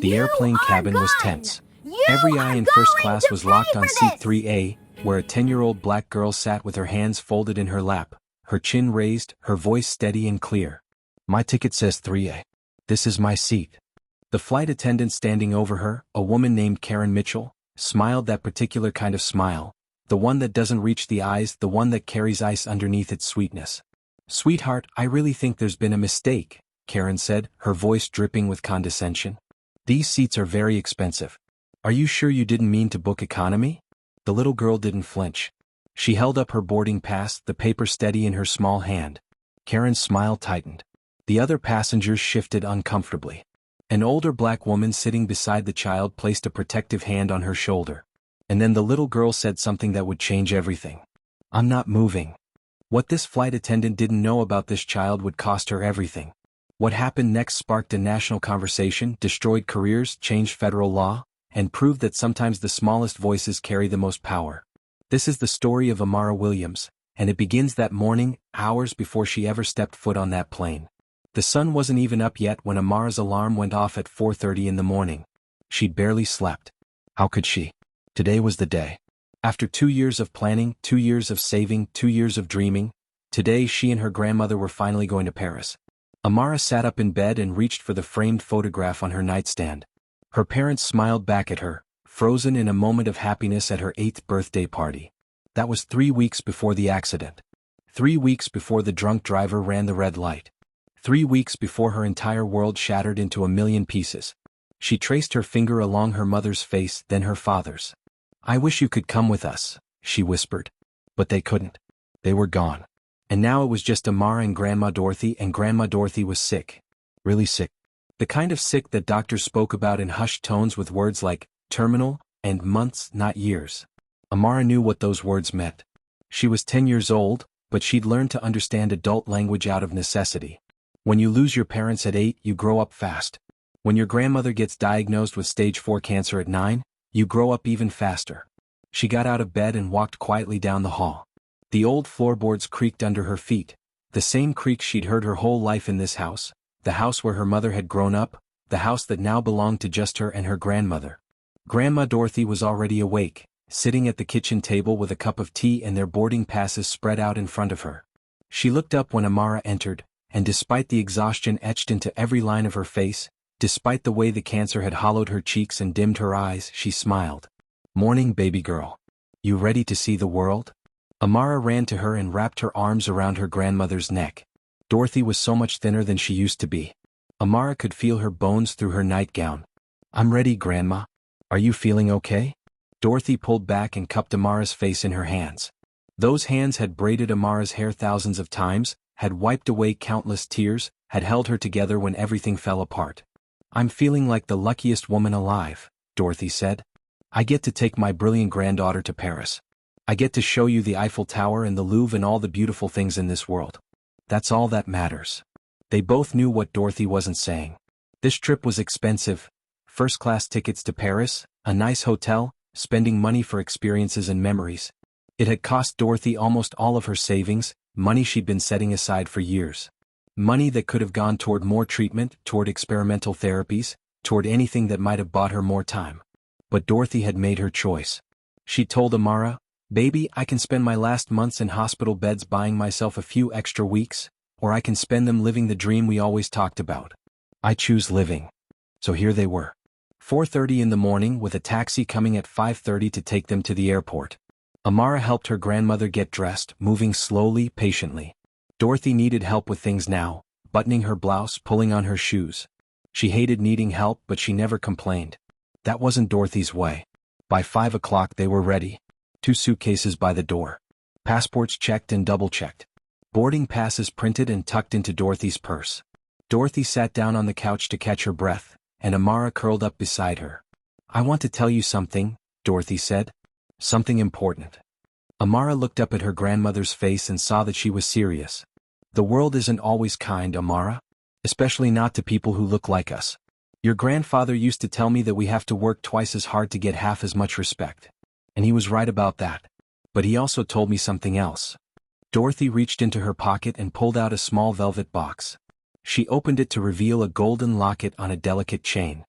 The airplane cabin was tense. Every eye in first class was locked on seat 3A, where a 10-year-old black girl sat with her hands folded in her lap, her chin raised, her voice steady and clear. "My ticket says 3A. This is my seat." The flight attendant standing over her, a woman named Karen Mitchell, smiled that particular kind of smile, the one that doesn't reach the eyes, the one that carries ice underneath its sweetness. "Sweetheart, I really think there's been a mistake," Karen said, her voice dripping with condescension. "These seats are very expensive. Are you sure you didn't mean to book economy?" The little girl didn't flinch. She held up her boarding pass, the paper steady in her small hand. Karen's smile tightened. The other passengers shifted uncomfortably. An older black woman sitting beside the child placed a protective hand on her shoulder. And then the little girl said something that would change everything. "I'm not moving." What this flight attendant didn't know about this child would cost her everything. What happened next sparked a national conversation, destroyed careers, changed federal law, and proved that sometimes the smallest voices carry the most power. This is the story of Amara Williams, and it begins that morning, hours before she ever stepped foot on that plane. The sun wasn't even up yet when Amara's alarm went off at 4:30 in the morning. She'd barely slept. How could she? Today was the day. After 2 years of planning, 2 years of saving, 2 years of dreaming, today she and her grandmother were finally going to Paris. Amara sat up in bed and reached for the framed photograph on her nightstand. Her parents smiled back at her, frozen in a moment of happiness at her 8th birthday party. That was 3 weeks before the accident. 3 weeks before the drunk driver ran the red light. 3 weeks before her entire world shattered into a million pieces. She traced her finger along her mother's face, then her father's. "I wish you could come with us," she whispered. But they couldn't. They were gone. And now it was just Amara and Grandma Dorothy, and Grandma Dorothy was sick. Really sick. The kind of sick that doctors spoke about in hushed tones with words like terminal and months, not years. Amara knew what those words meant. She was 10 years old, but she'd learned to understand adult language out of necessity. When you lose your parents at 8, you grow up fast. When your grandmother gets diagnosed with stage 4 cancer at 9, you grow up even faster. She got out of bed and walked quietly down the hall. The old floorboards creaked under her feet, the same creaks she'd heard her whole life in this house, the house where her mother had grown up, the house that now belonged to just her and her grandmother. Grandma Dorothy was already awake, sitting at the kitchen table with a cup of tea and their boarding passes spread out in front of her. She looked up when Amara entered, and despite the exhaustion etched into every line of her face, despite the way the cancer had hollowed her cheeks and dimmed her eyes, she smiled. "Morning, baby girl. You ready to see the world?" Amara ran to her and wrapped her arms around her grandmother's neck. Dorothy was so much thinner than she used to be. Amara could feel her bones through her nightgown. "I'm ready, Grandma. Are you feeling okay?" Dorothy pulled back and cupped Amara's face in her hands. Those hands had braided Amara's hair thousands of times, had wiped away countless tears, had held her together when everything fell apart. "I'm feeling like the luckiest woman alive," Dorothy said. "I get to take my brilliant granddaughter to Paris. I get to show you the Eiffel Tower and the Louvre and all the beautiful things in this world. That's all that matters." They both knew what Dorothy wasn't saying. This trip was expensive. First-class tickets to Paris, a nice hotel, spending money for experiences and memories. It had cost Dorothy almost all of her savings, money she'd been setting aside for years. Money that could have gone toward more treatment, toward experimental therapies, toward anything that might have bought her more time. But Dorothy had made her choice. She told Amara, "Baby, I can spend my last months in hospital beds buying myself a few extra weeks, or I can spend them living the dream we always talked about. I choose living." So here they were. 4:30 in the morning with a taxi coming at 5:30 to take them to the airport. Amara helped her grandmother get dressed, moving slowly, patiently. Dorothy needed help with things now, buttoning her blouse, pulling on her shoes. She hated needing help, but she never complained. That wasn't Dorothy's way. By 5 o'clock they were ready. 2 suitcases by the door. Passports checked and double-checked. Boarding passes printed and tucked into Dorothy's purse. Dorothy sat down on the couch to catch her breath, and Amara curled up beside her. "I want to tell you something," Dorothy said. "Something important." Amara looked up at her grandmother's face and saw that she was serious. "The world isn't always kind, Amara. Especially not to people who look like us. Your grandfather used to tell me that we have to work twice as hard to get half as much respect. And he was right about that. But he also told me something else." Dorothy reached into her pocket and pulled out a small velvet box. She opened it to reveal a golden locket on a delicate chain.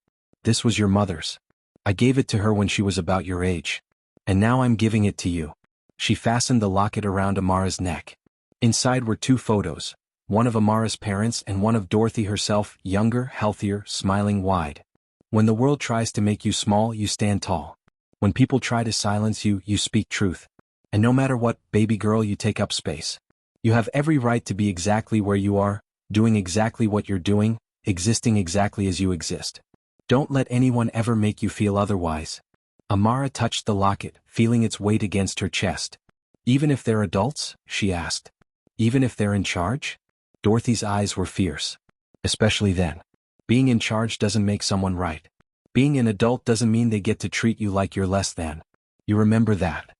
This was your mother's. I gave it to her when she was about your age. And now I'm giving it to you." She fastened the locket around Amara's neck. Inside were two photos, one of Amara's parents and one of Dorothy herself, younger, healthier, smiling wide. When the world tries to make you small, you stand tall. When people try to silence you, you speak truth. And no matter what, baby girl, you take up space. You have every right to be exactly where you are, doing exactly what you're doing, existing exactly as you exist. Don't let anyone ever make you feel otherwise. Amara touched the locket, feeling its weight against her chest. Even if they're adults? She asked. Even if they're in charge? Dorothy's eyes were fierce. Especially then. Being in charge doesn't make someone right. Being an adult doesn't mean they get to treat you like you're less than. You remember that?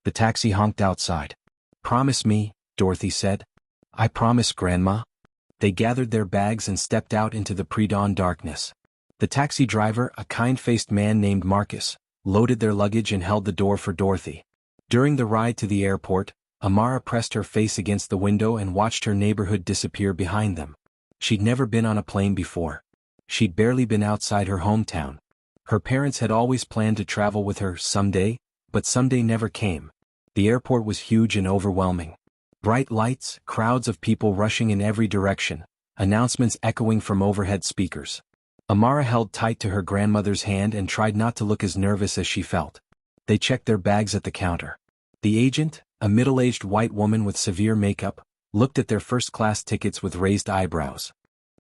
The taxi honked outside. "Promise me," Dorothy said. "I promise, Grandma." They gathered their bags and stepped out into the pre-dawn darkness. The taxi driver, a kind-faced man named Marcus, loaded their luggage and held the door for Dorothy. During the ride to the airport, Amara pressed her face against the window and watched her neighborhood disappear behind them. She'd never been on a plane before. She'd barely been outside her hometown. Her parents had always planned to travel with her someday, but someday never came. The airport was huge and overwhelming. Bright lights, crowds of people rushing in every direction, announcements echoing from overhead speakers. Amara held tight to her grandmother's hand and tried not to look as nervous as she felt. They checked their bags at the counter. The agent, a middle-aged white woman with severe makeup, looked at their first-class tickets with raised eyebrows.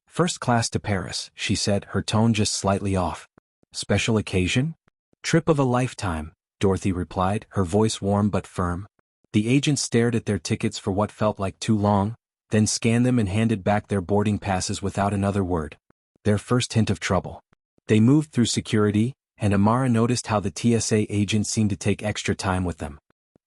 "First class to Paris," she said, her tone just slightly off. "Special occasion?" "Trip of a lifetime," Dorothy replied, her voice warm but firm. The agent stared at their tickets for what felt like too long, then scanned them and handed back their boarding passes without another word. Their first hint of trouble. They moved through security, and Amara noticed how the TSA agent seemed to take extra time with them.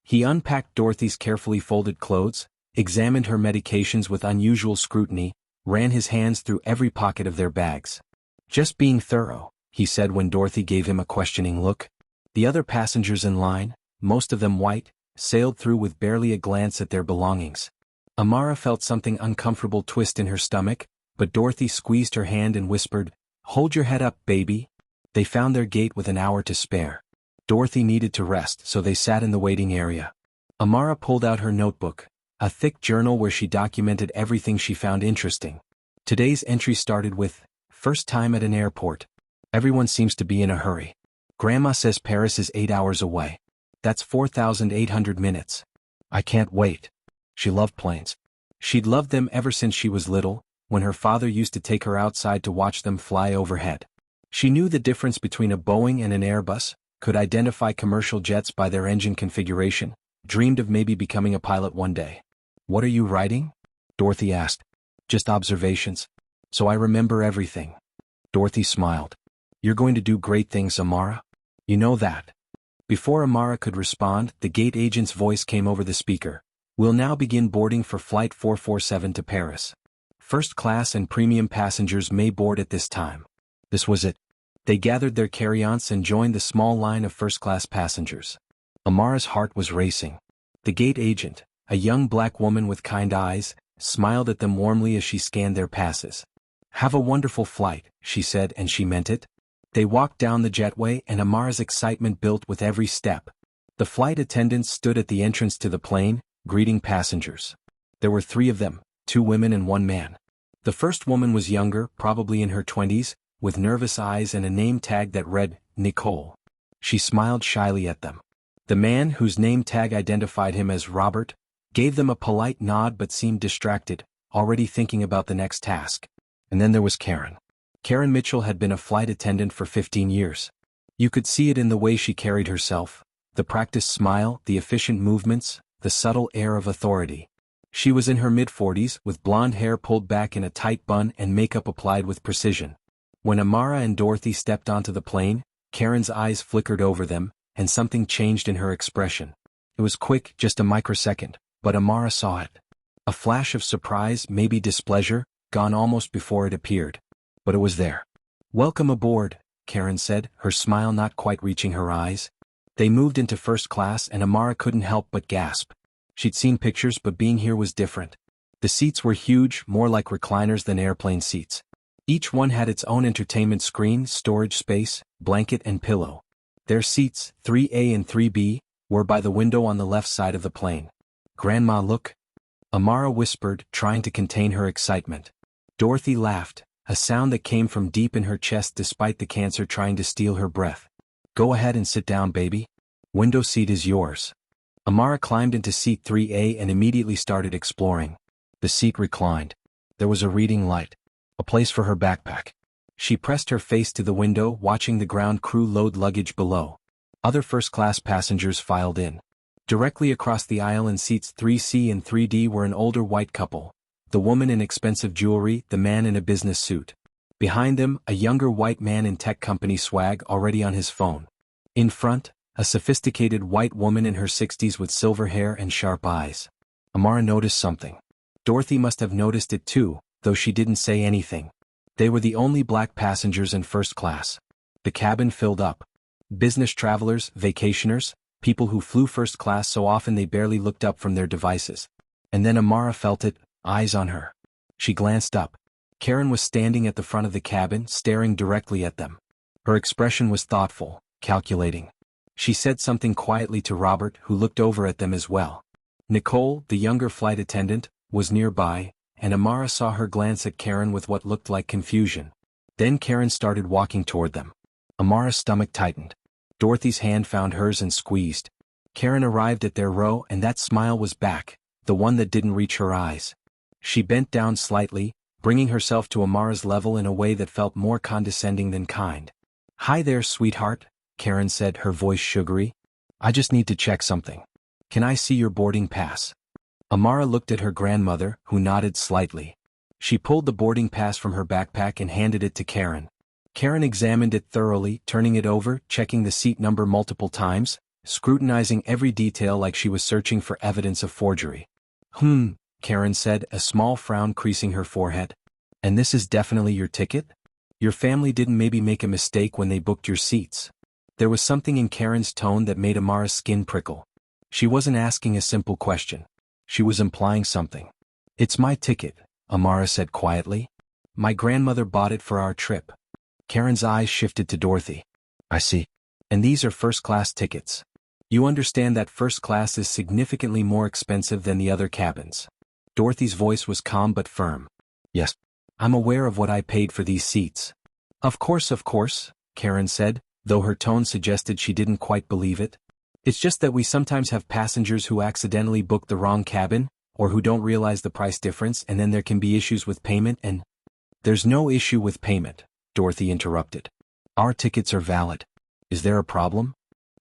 He unpacked Dorothy's carefully folded clothes, examined her medications with unusual scrutiny, ran his hands through every pocket of their bags. "Just being thorough," he said when Dorothy gave him a questioning look. The other passengers in line, most of them white, sailed through with barely a glance at their belongings. Amara felt something uncomfortable twist in her stomach, but Dorothy squeezed her hand and whispered, "Hold your head up, baby." They found their gate with an hour to spare. Dorothy needed to rest, so they sat in the waiting area. Amara pulled out her notebook, a thick journal where she documented everything she found interesting. Today's entry started with, "First time at an airport. Everyone seems to be in a hurry. Grandma says Paris is 8 hours away. That's 4,800 minutes. I can't wait." She loved planes. She'd loved them ever since she was little, when her father used to take her outside to watch them fly overhead. She knew the difference between a Boeing and an Airbus, could identify commercial jets by their engine configuration, dreamed of maybe becoming a pilot one day. "What are you writing?" Dorothy asked. "Just observations. So I remember everything." Dorothy smiled. "You're going to do great things, Amara. You know that." Before Amara could respond, the gate agent's voice came over the speaker. "We'll now begin boarding for Flight 447 to Paris. First class and premium passengers may board at this time." This was it. They gathered their carry-ons and joined the small line of first-class passengers. Amara's heart was racing. The gate agent, a young black woman with kind eyes, smiled at them warmly as she scanned their passes. "Have a wonderful flight," she said, and she meant it. They walked down the jetway and Amara's excitement built with every step. The flight attendants stood at the entrance to the plane, greeting passengers. There were 3 of them, 2 women and 1 man. The first woman was younger, probably in her 20s, with nervous eyes and a name tag that read, Nicole. She smiled shyly at them. The man, whose name tag identified him as Robert, gave them a polite nod but seemed distracted, already thinking about the next task. And then there was Karen. Karen Mitchell had been a flight attendant for 15 years. You could see it in the way she carried herself, the practiced smile, the efficient movements, the subtle air of authority. She was in her mid-40s, with blonde hair pulled back in a tight bun and makeup applied with precision. When Amara and Dorothy stepped onto the plane, Karen's eyes flickered over them, and something changed in her expression. It was quick, just a microsecond, but Amara saw it. A flash of surprise, maybe displeasure, gone almost before it appeared. But it was there. "Welcome aboard," Karen said, her smile not quite reaching her eyes. They moved into first class and Amara couldn't help but gasp. She'd seen pictures, but being here was different. The seats were huge, more like recliners than airplane seats. Each one had its own entertainment screen, storage space, blanket and pillow. Their seats, 3A and 3B, were by the window on the left side of the plane. "Grandma, look," Amara whispered, trying to contain her excitement. Dorothy laughed, a sound that came from deep in her chest despite the cancer trying to steal her breath. "Go ahead and sit down, baby. Window seat is yours." Amara climbed into seat 3A and immediately started exploring. The seat reclined. There was a reading light. A place for her backpack. She pressed her face to the window, watching the ground crew load luggage below. Other first-class passengers filed in. Directly across the aisle in seats 3C and 3D were an older white couple, the woman in expensive jewelry, the man in a business suit. Behind them, a younger white man in tech company swag already on his phone. In front, a sophisticated white woman in her 60s with silver hair and sharp eyes. Amara noticed something. Dorothy must have noticed it too, though she didn't say anything. They were the only black passengers in first class. The cabin filled up. Business travelers, vacationers, people who flew first class so often they barely looked up from their devices. And then Amara felt it, eyes on her. She glanced up. Karen was standing at the front of the cabin, staring directly at them. Her expression was thoughtful, calculating. She said something quietly to Robert, who looked over at them as well. Nicole, the younger flight attendant, was nearby, and Amara saw her glance at Karen with what looked like confusion. Then Karen started walking toward them. Amara's stomach tightened. Dorothy's hand found hers and squeezed. Karen arrived at their row and that smile was back, the one that didn't reach her eyes. She bent down slightly, bringing herself to Amara's level in a way that felt more condescending than kind. "Hi there, sweetheart," Karen said, her voice sugary. "I just need to check something. Can I see your boarding pass?" Amara looked at her grandmother, who nodded slightly. She pulled the boarding pass from her backpack and handed it to Karen. Karen examined it thoroughly, turning it over, checking the seat number multiple times, scrutinizing every detail like she was searching for evidence of forgery. Karen said, a small frown creasing her forehead. "And this is definitely your ticket? Your family didn't maybe make a mistake when they booked your seats?" There was something in Karen's tone that made Amara's skin prickle. She wasn't asking a simple question. She was implying something. "It's my ticket," Amara said quietly. "My grandmother bought it for our trip." Karen's eyes shifted to Dorothy. "I see. And these are first-class tickets. You understand that first class is significantly more expensive than the other cabins." Dorothy's voice was calm but firm. "Yes. I'm aware of what I paid for these seats." Of course," Karen said, though her tone suggested she didn't quite believe it. "It's just that we sometimes have passengers who accidentally book the wrong cabin, or who don't realize the price difference, and then there can be issues with payment and—" "There's no issue with payment," Dorothy interrupted. "Our tickets are valid. Is there a problem?"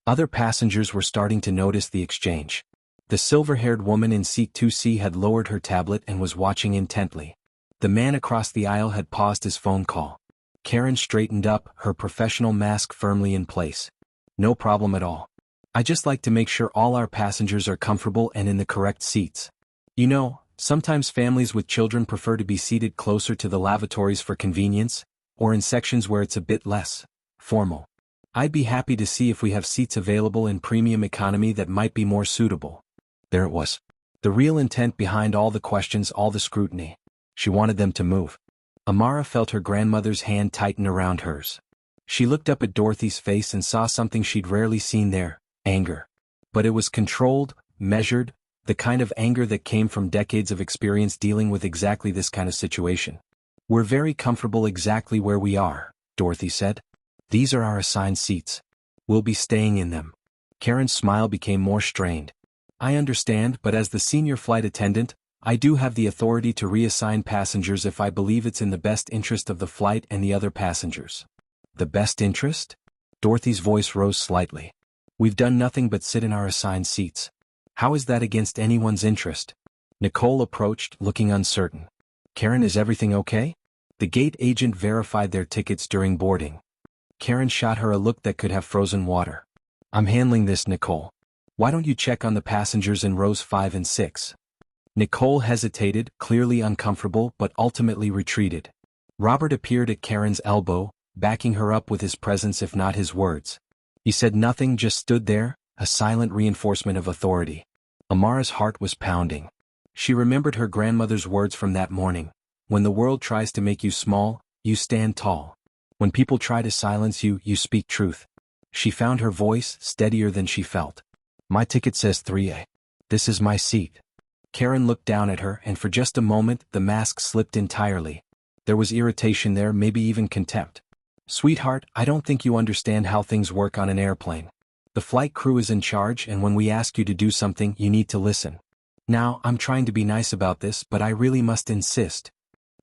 Other passengers were starting to notice the exchange. The silver-haired woman in seat 2C had lowered her tablet and was watching intently. The man across the aisle had paused his phone call. Karen straightened up, her professional mask firmly in place. "No problem at all. I just like to make sure all our passengers are comfortable and in the correct seats. You know, sometimes families with children prefer to be seated closer to the lavatories for convenience, or in sections where it's a bit less formal. I'd be happy to see if we have seats available in premium economy that might be more suitable." There it was. The real intent behind all the questions, all the scrutiny. She wanted them to move. Amara felt her grandmother's hand tighten around hers. She looked up at Dorothy's face and saw something she'd rarely seen there. Anger. But it was controlled, measured, the kind of anger that came from decades of experience dealing with exactly this kind of situation. "We're very comfortable exactly where we are," Dorothy said. "These are our assigned seats. We'll be staying in them." Karen's smile became more strained. "I understand, but as the senior flight attendant, I do have the authority to reassign passengers if I believe it's in the best interest of the flight and the other passengers." "The best interest?" Dorothy's voice rose slightly. "We've done nothing but sit in our assigned seats. How is that against anyone's interest?" Nicole approached, looking uncertain. "Karen, is everything okay?" The gate agent verified their tickets during boarding. Karen shot her a look that could have frozen water. "I'm handling this, Nicole. Why don't you check on the passengers in rows 5 and 6? Nicole hesitated, clearly uncomfortable, but ultimately retreated. Robert appeared at Karen's elbow, backing her up with his presence if not his words. He said nothing, just stood there, a silent reinforcement of authority. Amara's heart was pounding. She remembered her grandmother's words from that morning. "When the world tries to make you small, You stand tall. When people try to silence you, you speak truth. She found her voice steadier than she felt. My ticket says 3A. This is my seat. Karen looked down at her, and for just a moment the mask slipped entirely. There was irritation there, maybe even contempt. Sweetheart, I don't think you understand how things work on an airplane. The flight crew is in charge, and when we ask you to do something, you need to listen. Now, I'm trying to be nice about this, but I really must insist.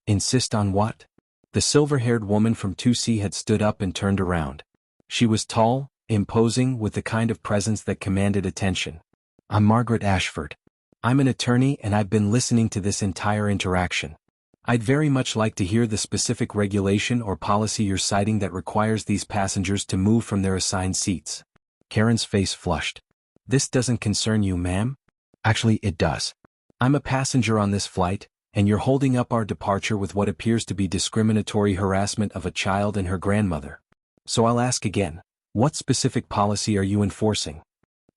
Insist on what? The silver-haired woman from 2C had stood up and turned around. She was tall, imposing, with the kind of presence that commanded attention. I'm Margaret Ashford. I'm an attorney, and I've been listening to this entire interaction. I'd very much like to hear the specific regulation or policy you're citing that requires these passengers to move from their assigned seats. Karen's face flushed. This doesn't concern you, ma'am? Actually, it does. I'm a passenger on this flight, and you're holding up our departure with what appears to be discriminatory harassment of a child and her grandmother. So I'll ask again, what specific policy are you enforcing?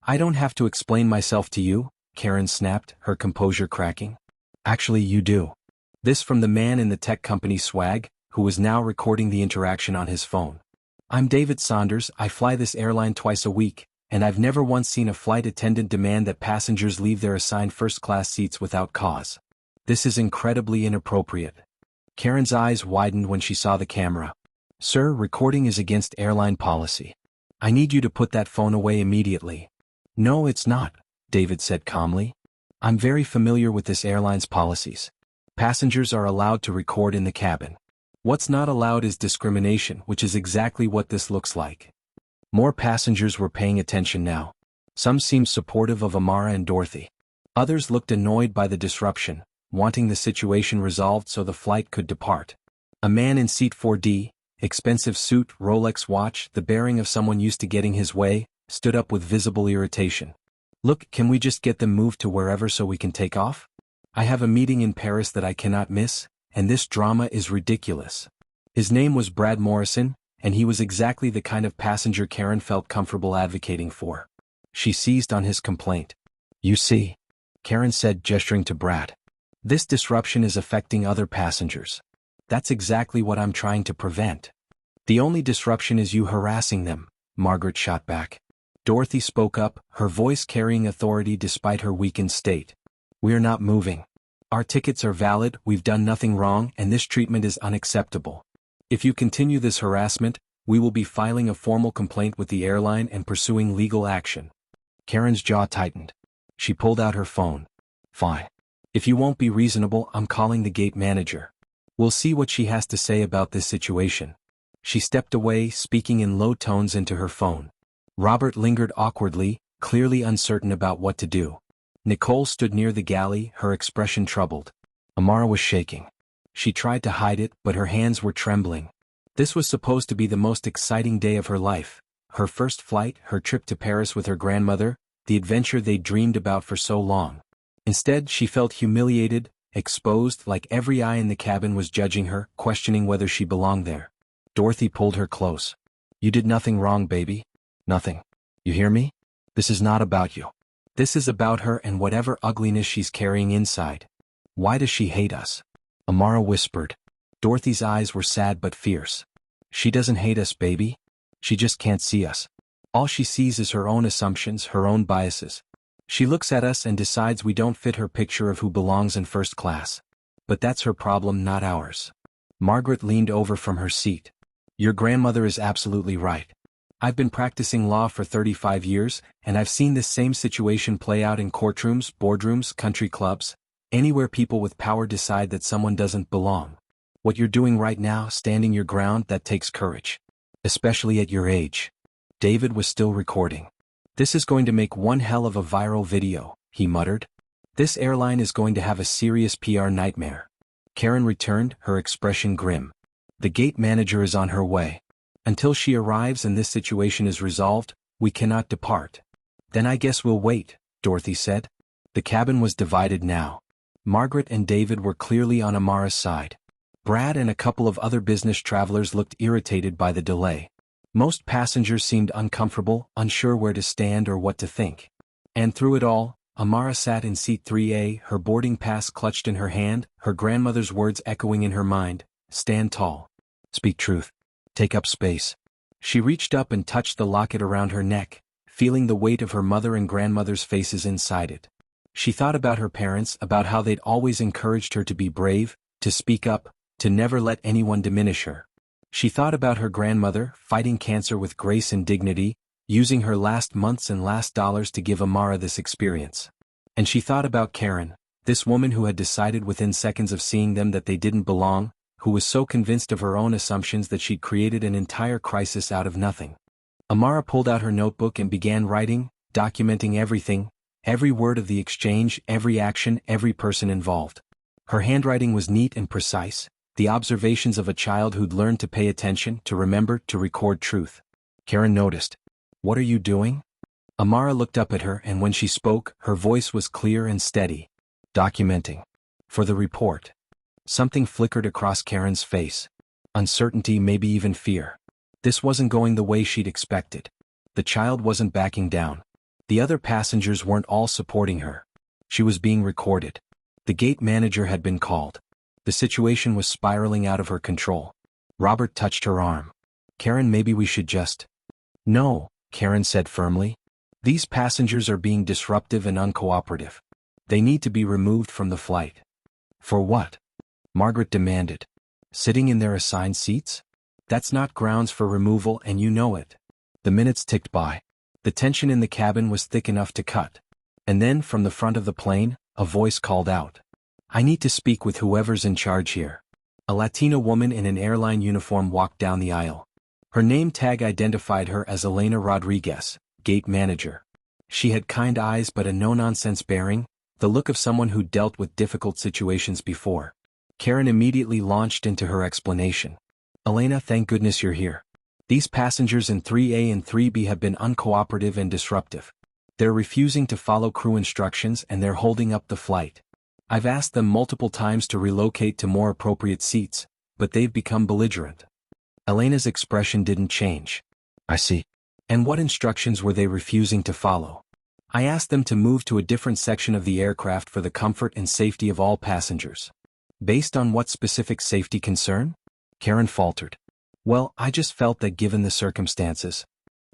I don't have to explain myself to you, Karen snapped, her composure cracking. Actually, you do. This from the man in the tech company swag, who was now recording the interaction on his phone. I'm David Saunders, I fly this airline twice a week, and I've never once seen a flight attendant demand that passengers leave their assigned first-class seats without cause. This is incredibly inappropriate. Karen's eyes widened when she saw the camera. Sir, recording is against airline policy. I need you to put that phone away immediately. No, it's not, David said calmly. I'm very familiar with this airline's policies. Passengers are allowed to record in the cabin. What's not allowed is discrimination, which is exactly what this looks like. More passengers were paying attention now. Some seemed supportive of Amara and Dorothy. Others looked annoyed by the disruption, wanting the situation resolved so the flight could depart. A man in seat 4D, expensive suit, Rolex watch, the bearing of someone used to getting his way, stood up with visible irritation. Look, can we just get them moved to wherever so we can take off? I have a meeting in Paris that I cannot miss, and this drama is ridiculous. His name was Brad Morrison, and he was exactly the kind of passenger Karen felt comfortable advocating for. She seized on his complaint. You see, Karen said, gesturing to Brad. This disruption is affecting other passengers. That's exactly what I'm trying to prevent. The only disruption is you harassing them, Margaret shot back. Dorothy spoke up, her voice carrying authority despite her weakened state. We're not moving. Our tickets are valid, we've done nothing wrong, and this treatment is unacceptable. If you continue this harassment, we will be filing a formal complaint with the airline and pursuing legal action. Karen's jaw tightened. She pulled out her phone. Fine. If you won't be reasonable, I'm calling the gate manager. We'll see what she has to say about this situation. She stepped away, speaking in low tones into her phone. Robert lingered awkwardly, clearly uncertain about what to do. Nicole stood near the galley, her expression troubled. Amara was shaking. She tried to hide it, but her hands were trembling. This was supposed to be the most exciting day of her life. Her first flight, her trip to Paris with her grandmother, the adventure they'd dreamed about for so long. Instead, she felt humiliated, exposed, like every eye in the cabin was judging her, questioning whether she belonged there. Dorothy pulled her close. You did nothing wrong, baby. Nothing. You hear me? This is not about you. This is about her and whatever ugliness she's carrying inside. Why does she hate us? Amara whispered. Dorothy's eyes were sad but fierce. She doesn't hate us, baby. She just can't see us. All she sees is her own assumptions, her own biases. She looks at us and decides we don't fit her picture of who belongs in first class. But that's her problem, not ours. Margaret leaned over from her seat. Your grandmother is absolutely right. I've been practicing law for 35 years, and I've seen this same situation play out in courtrooms, boardrooms, country clubs, anywhere people with power decide that someone doesn't belong. What you're doing right now, standing your ground, that takes courage. Especially at your age. David was still recording. This is going to make one hell of a viral video, he muttered. This airline is going to have a serious PR nightmare. Karen returned, her expression grim. The gate manager is on her way. Until she arrives and this situation is resolved, we cannot depart. Then I guess we'll wait, Dorothy said. The cabin was divided now. Margaret and David were clearly on Amara's side. Brad and a couple of other business travelers looked irritated by the delay. Most passengers seemed uncomfortable, unsure where to stand or what to think. And through it all, Amara sat in seat 3A, her boarding pass clutched in her hand, her grandmother's words echoing in her mind, "Stand tall." Speak truth. Take up space. She reached up and touched the locket around her neck, feeling the weight of her mother and grandmother's faces inside it. She thought about her parents, about how they'd always encouraged her to be brave, to speak up, to never let anyone diminish her. She thought about her grandmother, fighting cancer with grace and dignity, using her last months and last dollars to give Amara this experience. And she thought about Karen, this woman who had decided within seconds of seeing them that they didn't belong, who was so convinced of her own assumptions that she'd created an entire crisis out of nothing. Amara pulled out her notebook and began writing, documenting everything, every word of the exchange, every action, every person involved. Her handwriting was neat and precise, the observations of a child who'd learned to pay attention, to remember, to record truth. Karen noticed. "What are you doing?" Amara looked up at her, and when she spoke, her voice was clear and steady. "Documenting. For the report." Something flickered across Karen's face. Uncertainty, maybe even fear. This wasn't going the way she'd expected. The child wasn't backing down. The other passengers weren't all supporting her. She was being recorded. The gate manager had been called. The situation was spiraling out of her control. Robert touched her arm. "Karen, maybe we should just—" "No," Karen said firmly. "These passengers are being disruptive and uncooperative. They need to be removed from the flight." "For what?" Margaret demanded. "Sitting in their assigned seats? That's not grounds for removal, and you know it." The minutes ticked by. The tension in the cabin was thick enough to cut. And then, from the front of the plane, a voice called out. "I need to speak with whoever's in charge here." A Latina woman in an airline uniform walked down the aisle. Her name tag identified her as Elena Rodriguez, gate manager. She had kind eyes but a no-nonsense bearing, the look of someone who'd dealt with difficult situations before. Karen immediately launched into her explanation. "Elena, thank goodness you're here. These passengers in 3A and 3B have been uncooperative and disruptive. They're refusing to follow crew instructions and they're holding up the flight. I've asked them multiple times to relocate to more appropriate seats, but they've become belligerent." Elena's expression didn't change. "I see. And what instructions were they refusing to follow?" "I asked them to move to a different section of the aircraft for the comfort and safety of all passengers." "Based on what specific safety concern?" Karen faltered. "Well, I just felt that given the circumstances."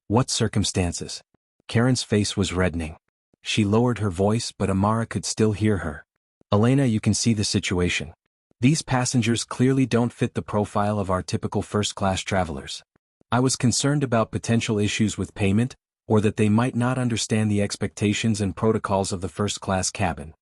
"What circumstances?" Karen's face was reddening. She lowered her voice, but Amara could still hear her. "Elena, you can see the situation. These passengers clearly don't fit the profile of our typical first-class travelers. I was concerned about potential issues with payment, or that they might not understand the expectations and protocols of the first-class cabin."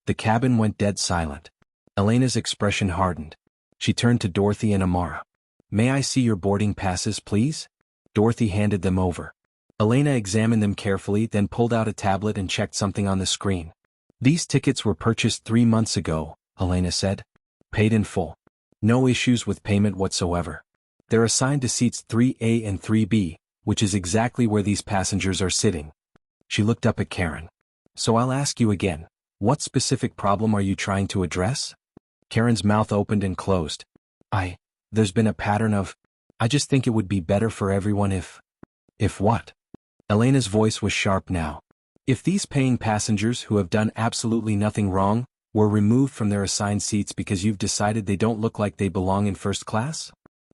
The cabin went dead silent. Elena's expression hardened. She turned to Dorothy and Amara. "May I see your boarding passes, please?" Dorothy handed them over. Elena examined them carefully, then pulled out a tablet and checked something on the screen. "These tickets were purchased 3 months ago," Elena said. "Paid in full. No issues with payment whatsoever. They're assigned to seats 3A and 3B, which is exactly where these passengers are sitting." She looked up at Karen. "So I'll ask you again, what specific problem are you trying to address?" Karen's mouth opened and closed. There's been a pattern of, I just think it would be better for everyone if..." "If what?" Elena's voice was sharp now. "If these paying passengers who have done absolutely nothing wrong, were removed from their assigned seats because you've decided they don't look like they belong in first class?"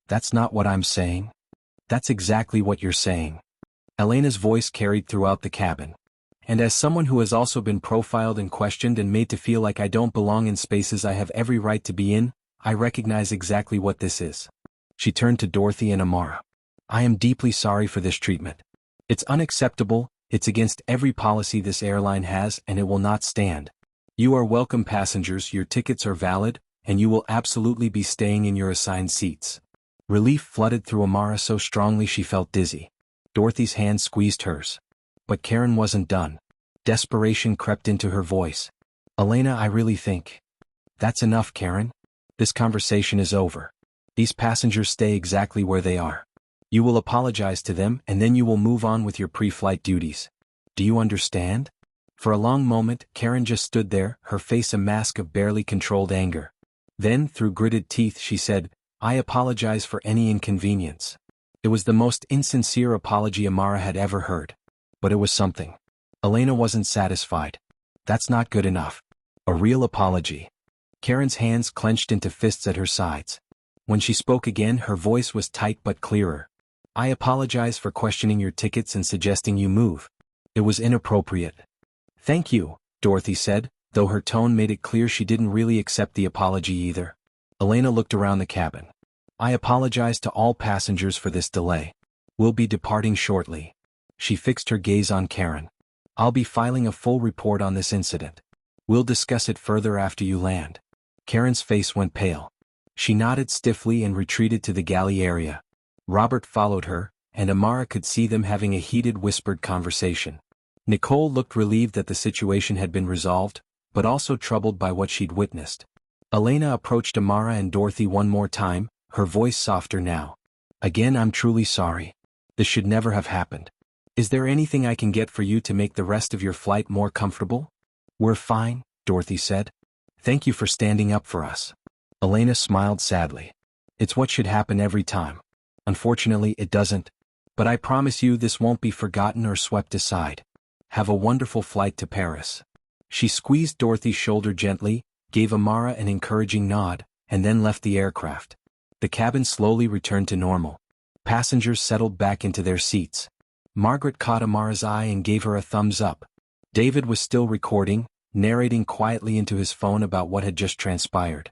"That's not what I'm saying." "That's exactly what you're saying." Elena's voice carried throughout the cabin. "And as someone who has also been profiled and questioned and made to feel like I don't belong in spaces I have every right to be in, I recognize exactly what this is." She turned to Dorothy and Amara. "I am deeply sorry for this treatment. It's unacceptable, it's against every policy this airline has, and it will not stand. You are welcome passengers, your tickets are valid, and you will absolutely be staying in your assigned seats." Relief flooded through Amara so strongly she felt dizzy. Dorothy's hand squeezed hers. But Karen wasn't done. Desperation crept into her voice. "Elena, I really think..." "That's enough, Karen. This conversation is over. These passengers stay exactly where they are. You will apologize to them and then you will move on with your pre-flight duties. Do you understand?" For a long moment, Karen just stood there, her face a mask of barely controlled anger. Then, through gritted teeth, she said, "I apologize for any inconvenience." It was the most insincere apology Amara had ever heard. But it was something. Elena wasn't satisfied. "That's not good enough. A real apology." Karen's hands clenched into fists at her sides. When she spoke again, her voice was tight but clearer. I apologize for questioning your tickets and suggesting you move. It was inappropriate. Thank you, Dorothy said, though her tone made it clear she didn't really accept the apology either. Elena looked around the cabin. I apologize to all passengers for this delay. We'll be departing shortly. She fixed her gaze on Karen. I'll be filing a full report on this incident. We'll discuss it further after you land. Karen's face went pale. She nodded stiffly and retreated to the galley area. Robert followed her, and Amara could see them having a heated whispered conversation. Nicole looked relieved that the situation had been resolved, but also troubled by what she'd witnessed. Elena approached Amara and Dorothy one more time, her voice softer now. Again, I'm truly sorry. This should never have happened. Is there anything I can get for you to make the rest of your flight more comfortable? We're fine, Dorothy said. Thank you for standing up for us. Elena smiled sadly. It's what should happen every time. Unfortunately, it doesn't. But I promise you this won't be forgotten or swept aside. Have a wonderful flight to Paris. She squeezed Dorothy's shoulder gently, gave Amara an encouraging nod, and then left the aircraft. The cabin slowly returned to normal. Passengers settled back into their seats. Margaret caught Amara's eye and gave her a thumbs up. David was still recording, narrating quietly into his phone about what had just transpired.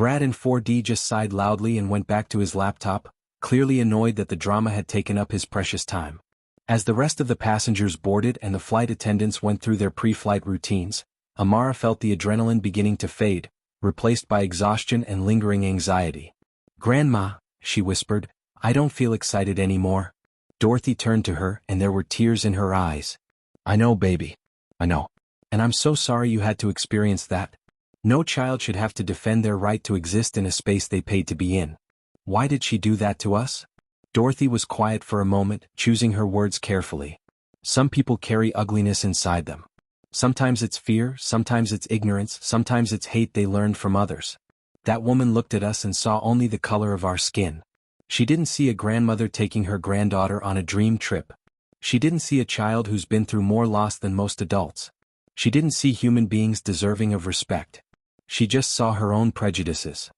Brad in 4D just sighed loudly and went back to his laptop, clearly annoyed that the drama had taken up his precious time. As the rest of the passengers boarded and the flight attendants went through their pre-flight routines, Amara felt the adrenaline beginning to fade, replaced by exhaustion and lingering anxiety. Grandma, she whispered, I don't feel excited anymore. Dorothy turned to her and there were tears in her eyes. I know, baby. I know. And I'm so sorry you had to experience that. No child should have to defend their right to exist in a space they paid to be in. Why did she do that to us? Dorothy was quiet for a moment, choosing her words carefully. Some people carry ugliness inside them. Sometimes it's fear, sometimes it's ignorance, sometimes it's hate they learned from others. That woman looked at us and saw only the color of our skin. She didn't see a grandmother taking her granddaughter on a dream trip. She didn't see a child who's been through more loss than most adults. She didn't see human beings deserving of respect. She just saw her own prejudices.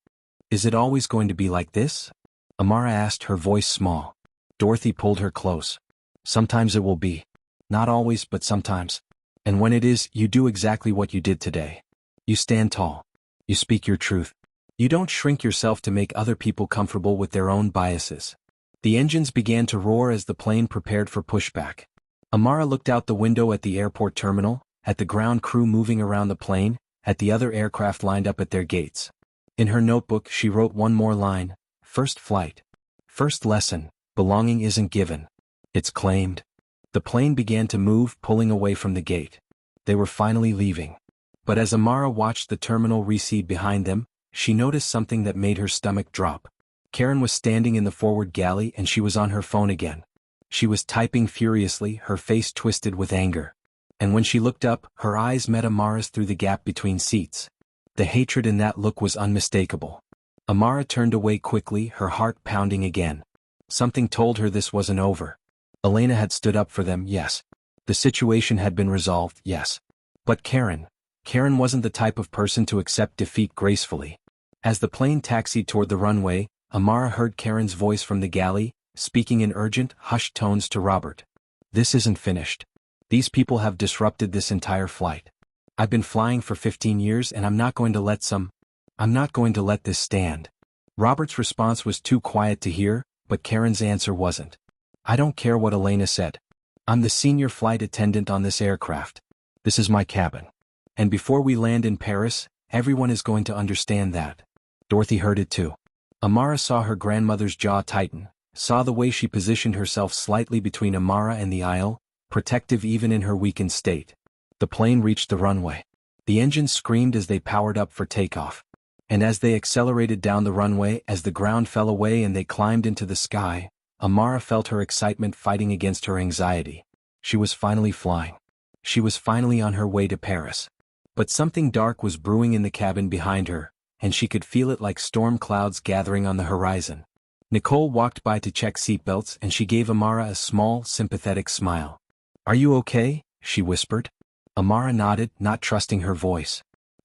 Is it always going to be like this? Amara asked, her voice small. Dorothy pulled her close. Sometimes it will be. Not always, but sometimes. And when it is, you do exactly what you did today. You stand tall. You speak your truth. You don't shrink yourself to make other people comfortable with their own biases. The engines began to roar as the plane prepared for pushback. Amara looked out the window at the airport terminal, at the ground crew moving around the plane, at the other aircraft lined up at their gates. In her notebook, she wrote one more line. First flight. First lesson, belonging isn't given. It's claimed. The plane began to move, pulling away from the gate. They were finally leaving. But as Amara watched the terminal recede behind them, she noticed something that made her stomach drop. Karen was standing in the forward galley and she was on her phone again. She was typing furiously, her face twisted with anger. And when she looked up, her eyes met Amara's through the gap between seats. The hatred in that look was unmistakable. Amara turned away quickly, her heart pounding again. Something told her this wasn't over. Elena had stood up for them, yes. The situation had been resolved, yes. But Karen wasn't the type of person to accept defeat gracefully. As the plane taxied toward the runway, Amara heard Karen's voice from the galley, speaking in urgent, hushed tones to Robert. This isn't finished. These people have disrupted this entire flight. I've been flying for 15 years and I'm not going to let this stand. Robert's response was too quiet to hear, but Karen's answer wasn't. I don't care what Elena said. I'm the senior flight attendant on this aircraft. This is my cabin. And before we land in Paris, everyone is going to understand that. Dorothy heard it too. Amara saw her grandmother's jaw tighten, saw the way she positioned herself slightly between Amara and the aisle, protective even in her weakened state. The plane reached the runway. The engines screamed as they powered up for takeoff. And as they accelerated down the runway, as the ground fell away and they climbed into the sky, Amara felt her excitement fighting against her anxiety. She was finally flying. She was finally on her way to Paris. But something dark was brewing in the cabin behind her, and she could feel it like storm clouds gathering on the horizon. Nicole walked by to check seatbelts and she gave Amara a small, sympathetic smile. Are you okay? She whispered. Amara nodded, not trusting her voice.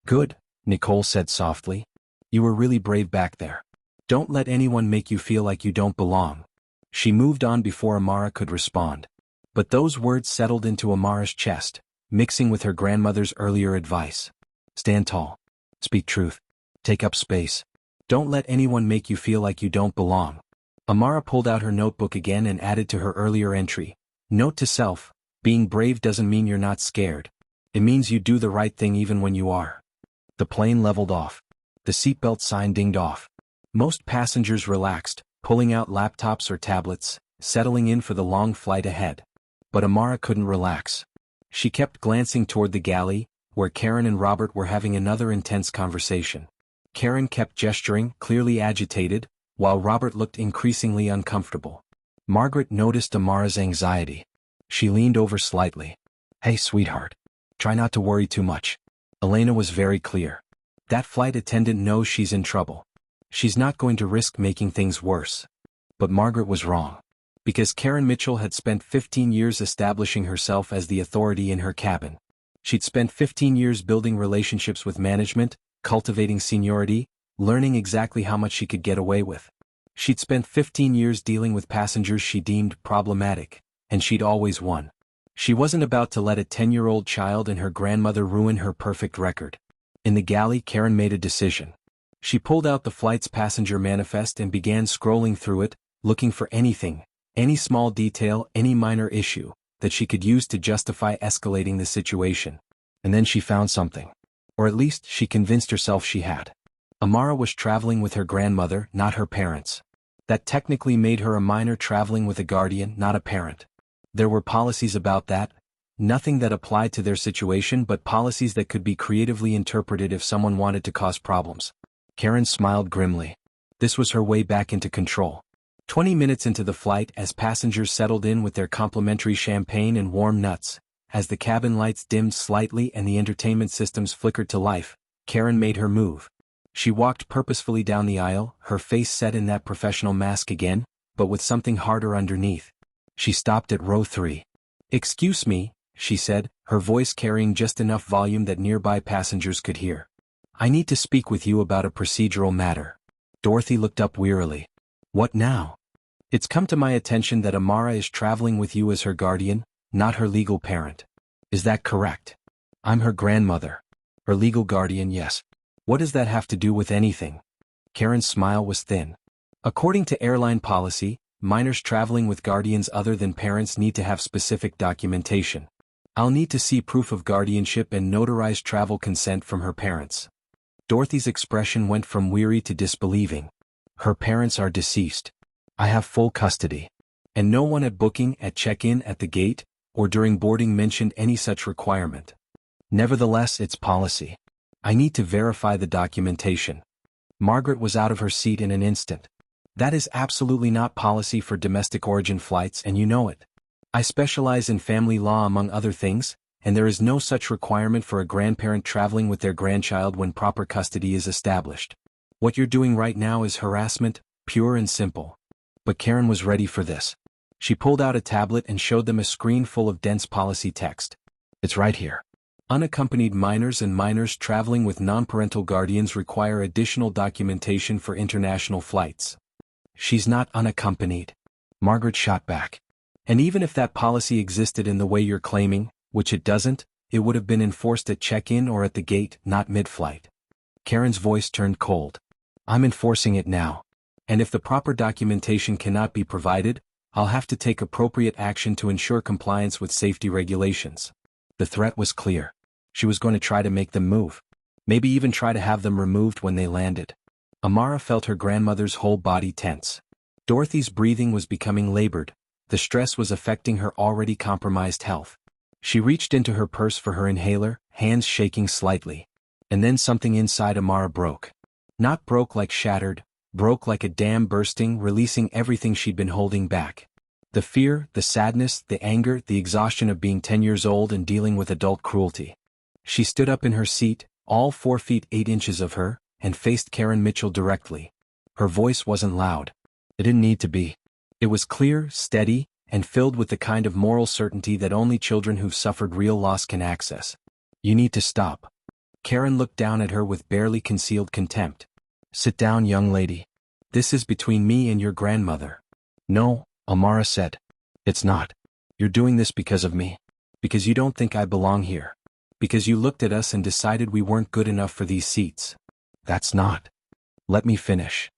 Good, Nicole said softly. You were really brave back there. Don't let anyone make you feel like you don't belong. She moved on before Amara could respond. But those words settled into Amara's chest, mixing with her grandmother's earlier advice. Stand tall. Speak truth. Take up space. Don't let anyone make you feel like you don't belong. Amara pulled out her notebook again and added to her earlier entry. Note to self, being brave doesn't mean you're not scared. It means you do the right thing even when you are. The plane leveled off. The seatbelt sign dinged off. Most passengers relaxed, pulling out laptops or tablets, settling in for the long flight ahead. But Amara couldn't relax. She kept glancing toward the galley, where Karen and Robert were having another intense conversation. Karen kept gesturing, clearly agitated, while Robert looked increasingly uncomfortable. Margaret noticed Amara's anxiety. She leaned over slightly. Hey, sweetheart. Try not to worry too much. Elena was very clear. That flight attendant knows she's in trouble. She's not going to risk making things worse. But Margaret was wrong. Because Karen Mitchell had spent 15 years establishing herself as the authority in her cabin. She'd spent 15 years building relationships with management, cultivating seniority, learning exactly how much she could get away with. She'd spent 15 years dealing with passengers she deemed problematic, and she'd always won. She wasn't about to let a 10-year-old child and her grandmother ruin her perfect record. In the galley, Karen made a decision. She pulled out the flight's passenger manifest and began scrolling through it, looking for anything, any small detail, any minor issue, that she could use to justify escalating the situation. And then she found something. Or at least she convinced herself she had. Amara was traveling with her grandmother, not her parents. That technically made her a minor traveling with a guardian, not a parent. There were policies about that, nothing that applied to their situation but policies that could be creatively interpreted if someone wanted to cause problems. Karen smiled grimly. This was her way back into control. 20 minutes into the flight, as passengers settled in with their complimentary champagne and warm nuts, as the cabin lights dimmed slightly and the entertainment systems flickered to life, Karen made her move. She walked purposefully down the aisle, her face set in that professional mask again, but with something harder underneath. She stopped at row 3. "Excuse me," she said, her voice carrying just enough volume that nearby passengers could hear. "I need to speak with you about a procedural matter." Dorothy looked up wearily. "What now?" "It's come to my attention that Amara is traveling with you as her guardian, not her legal parent. Is that correct?" "I'm her grandmother. Her legal guardian, yes. What does that have to do with anything?" Karen's smile was thin. "According to airline policy, minors traveling with guardians other than parents need to have specific documentation. I'll need to see proof of guardianship and notarized travel consent from her parents." Dorothy's expression went from weary to disbelieving. "Her parents are deceased. I have full custody. And no one at booking, at check-in, at the gate, or during boarding mentioned any such requirement. Nevertheless, it's policy. I need to verify the documentation." Margaret was out of her seat in an instant. "That is absolutely not policy for domestic origin flights, and you know it. I specialize in family law among other things, and there is no such requirement for a grandparent traveling with their grandchild when proper custody is established. What you're doing right now is harassment, pure and simple." But Karen was ready for this. She pulled out a tablet and showed them a screen full of dense policy text. "It's right here. Unaccompanied minors and minors traveling with non-parental guardians require additional documentation for international flights." "She's not unaccompanied." Margaret shot back. "And even if that policy existed in the way you're claiming, which it doesn't, it would have been enforced at check-in or at the gate, not mid-flight." Karen's voice turned cold. "I'm enforcing it now. And if the proper documentation cannot be provided, I'll have to take appropriate action to ensure compliance with safety regulations." The threat was clear. She was going to try to make them move. Maybe even try to have them removed when they landed. Amara felt her grandmother's whole body tense. Dorothy's breathing was becoming labored. The stress was affecting her already compromised health. She reached into her purse for her inhaler, hands shaking slightly. And then something inside Amara broke. Not broke like shattered, broke like a dam bursting, releasing everything she'd been holding back. The fear, the sadness, the anger, the exhaustion of being 10 years old and dealing with adult cruelty. She stood up in her seat, all 4 feet 8 inches of her, and faced Karen Mitchell directly. Her voice wasn't loud. It didn't need to be. It was clear, steady, and filled with the kind of moral certainty that only children who've suffered real loss can access. "You need to stop." Karen looked down at her with barely concealed contempt. "Sit down, young lady. This is between me and your grandmother. No, Amara said. It's not. You're doing this because of me. Because you don't think I belong here. Because you looked at us and decided we weren't good enough for these seats. That's not. Let me finish.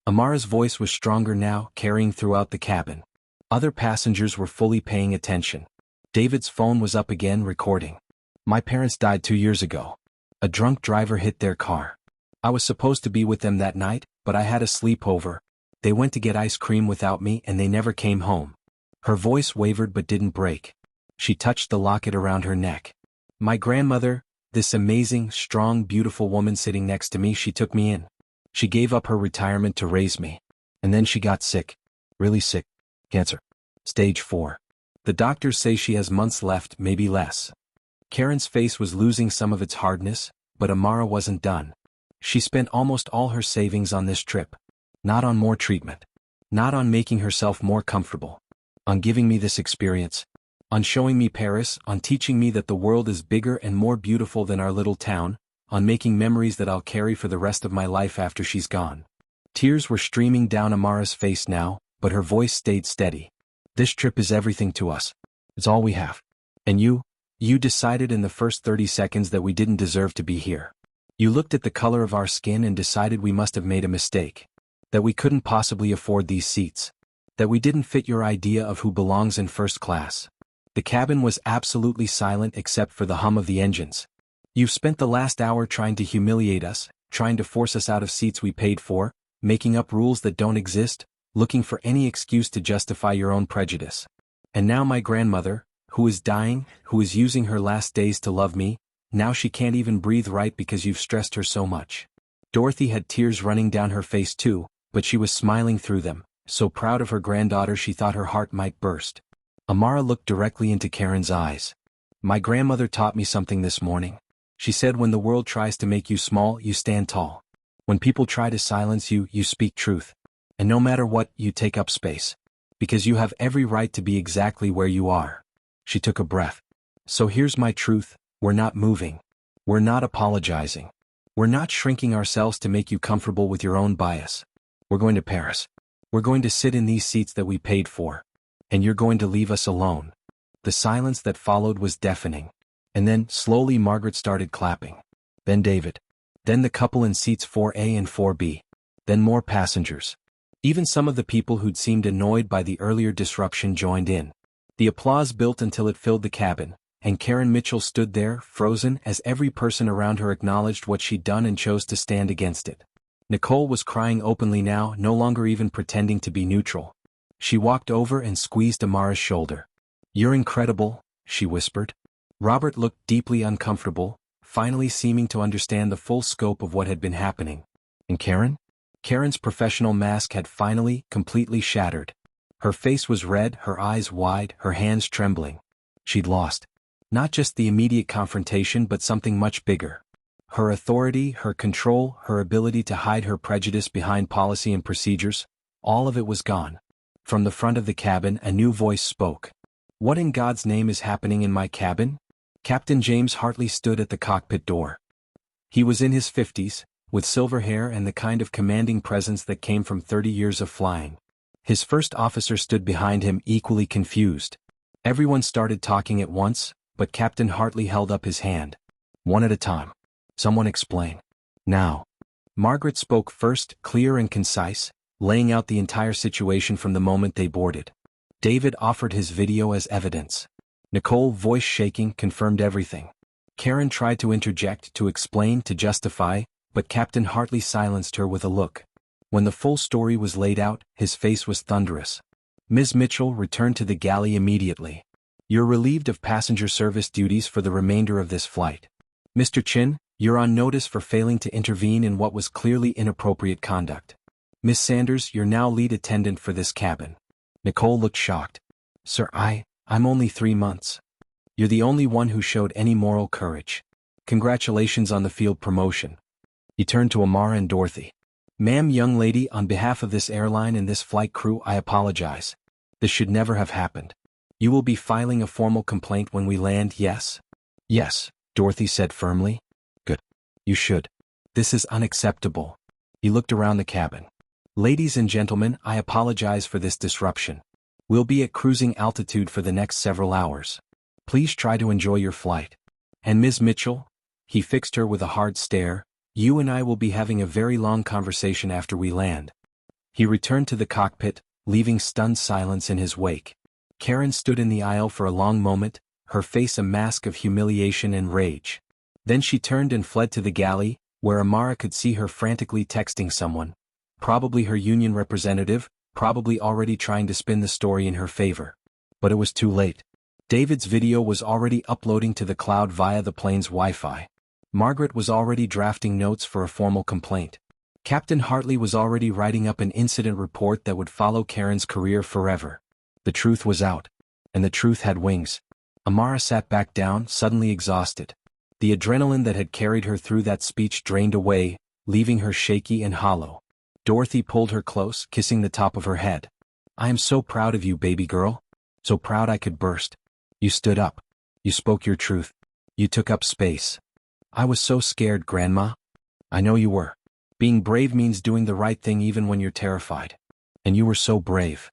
Amara's voice was stronger now, carrying throughout the cabin. Other passengers were fully paying attention. David's phone was up again, recording. My parents died 2 years ago. A drunk driver hit their car. I was supposed to be with them that night, but I had a sleepover. They went to get ice cream without me and they never came home. Her voice wavered but didn't break. She touched the locket around her neck. My grandmother, this amazing, strong, beautiful woman sitting next to me, she took me in. She gave up her retirement to raise me. And then she got sick. Really sick. Cancer. Stage 4. The doctors say she has months left, maybe less. Karen's face was losing some of its hardness, but Amara wasn't done. She spent almost all her savings on this trip. Not on more treatment. Not on making herself more comfortable. On giving me this experience. On showing me Paris, on teaching me that the world is bigger and more beautiful than our little town, on making memories that I'll carry for the rest of my life after she's gone. Tears were streaming down Amara's face now, but her voice stayed steady. This trip is everything to us. It's all we have. And you decided in the first 30 seconds that we didn't deserve to be here. You looked at the color of our skin and decided we must have made a mistake. That we couldn't possibly afford these seats. That we didn't fit your idea of who belongs in first class. The cabin was absolutely silent except for the hum of the engines. You've spent the last hour trying to humiliate us, trying to force us out of seats we paid for, making up rules that don't exist, looking for any excuse to justify your own prejudice. And now my grandmother, who is dying, who is using her last days to love me, now she can't even breathe right because you've stressed her so much. Dorothy had tears running down her face too, but she was smiling through them, so proud of her granddaughter she thought her heart might burst. Amara looked directly into Karen's eyes. My grandmother taught me something this morning. She said when the world tries to make you small, you stand tall. When people try to silence you, you speak truth. And no matter what, you take up space. Because you have every right to be exactly where you are. She took a breath. So here's my truth, we're not moving. We're not apologizing. We're not shrinking ourselves to make you comfortable with your own bias. We're going to Paris. We're going to sit in these seats that we paid for. And you're going to leave us alone. The silence that followed was deafening. And then, slowly Margaret started clapping. Then David. Then the couple in seats 4A and 4B. Then more passengers. Even some of the people who'd seemed annoyed by the earlier disruption joined in. The applause built until it filled the cabin, and Karen Mitchell stood there, frozen, as every person around her acknowledged what she'd done and chose to stand against it. Nicole was crying openly now, no longer even pretending to be neutral. She walked over and squeezed Amara's shoulder. You're incredible, she whispered. Robert looked deeply uncomfortable, finally seeming to understand the full scope of what had been happening. And Karen? Karen's professional mask had finally, completely shattered. Her face was red, her eyes wide, her hands trembling. She'd lost. Not just the immediate confrontation but something much bigger. Her authority, her control, her ability to hide her prejudice behind policy and procedures, all of it was gone. From the front of the cabin a new voice spoke. What in God's name is happening in my cabin? Captain James Hartley stood at the cockpit door. He was in his 50s, with silver hair and the kind of commanding presence that came from 30 years of flying. His first officer stood behind him, equally confused. Everyone started talking at once, but Captain Hartley held up his hand. One at a time. Someone explain. Now. Margaret spoke first, clear and concise, laying out the entire situation from the moment they boarded. David offered his video as evidence. Nicole, voice shaking, confirmed everything. Karen tried to interject, to explain, to justify, but Captain Hartley silenced her with a look. When the full story was laid out, his face was thunderous. Ms. Mitchell returned to the galley immediately. You're relieved of passenger service duties for the remainder of this flight. Mr. Chin, you're on notice for failing to intervene in what was clearly inappropriate conduct. Miss Sanders, you're now lead attendant for this cabin. Nicole looked shocked. Sir, I'm only 3 months. You're the only one who showed any moral courage. Congratulations on the field promotion. He turned to Amara and Dorothy. Ma'am, young lady, on behalf of this airline and this flight crew, I apologize. This should never have happened. You will be filing a formal complaint when we land, yes? Yes, Dorothy said firmly. Good. You should. This is unacceptable. He looked around the cabin. Ladies and gentlemen, I apologize for this disruption. We'll be at cruising altitude for the next several hours. Please try to enjoy your flight. And Ms. Mitchell? He fixed her with a hard stare. You and I will be having a very long conversation after we land. He returned to the cockpit, leaving stunned silence in his wake. Karen stood in the aisle for a long moment, her face a mask of humiliation and rage. Then she turned and fled to the galley, where Amara could see her frantically texting someone. Probably her union representative, probably already trying to spin the story in her favor. But it was too late. David's video was already uploading to the cloud via the plane's Wi-Fi. Margaret was already drafting notes for a formal complaint. Captain Hartley was already writing up an incident report that would follow Karen's career forever. The truth was out. And the truth had wings. Amara sat back down, suddenly exhausted. The adrenaline that had carried her through that speech drained away, leaving her shaky and hollow. Dorothy pulled her close, kissing the top of her head. I am so proud of you, baby girl. So proud I could burst. You stood up. You spoke your truth. You took up space. I was so scared, Grandma. I know you were. Being brave means doing the right thing even when you're terrified. And you were so brave.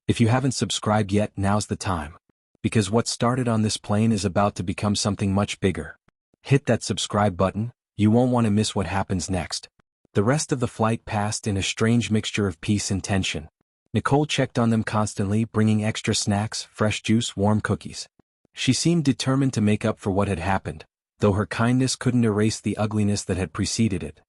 If you haven't subscribed yet, now's the time. Because what started on this plane is about to become something much bigger. Hit that subscribe button, you won't want to miss what happens next. The rest of the flight passed in a strange mixture of peace and tension. Nicole checked on them constantly, bringing extra snacks, fresh juice, warm cookies. She seemed determined to make up for what had happened, though her kindness couldn't erase the ugliness that had preceded it.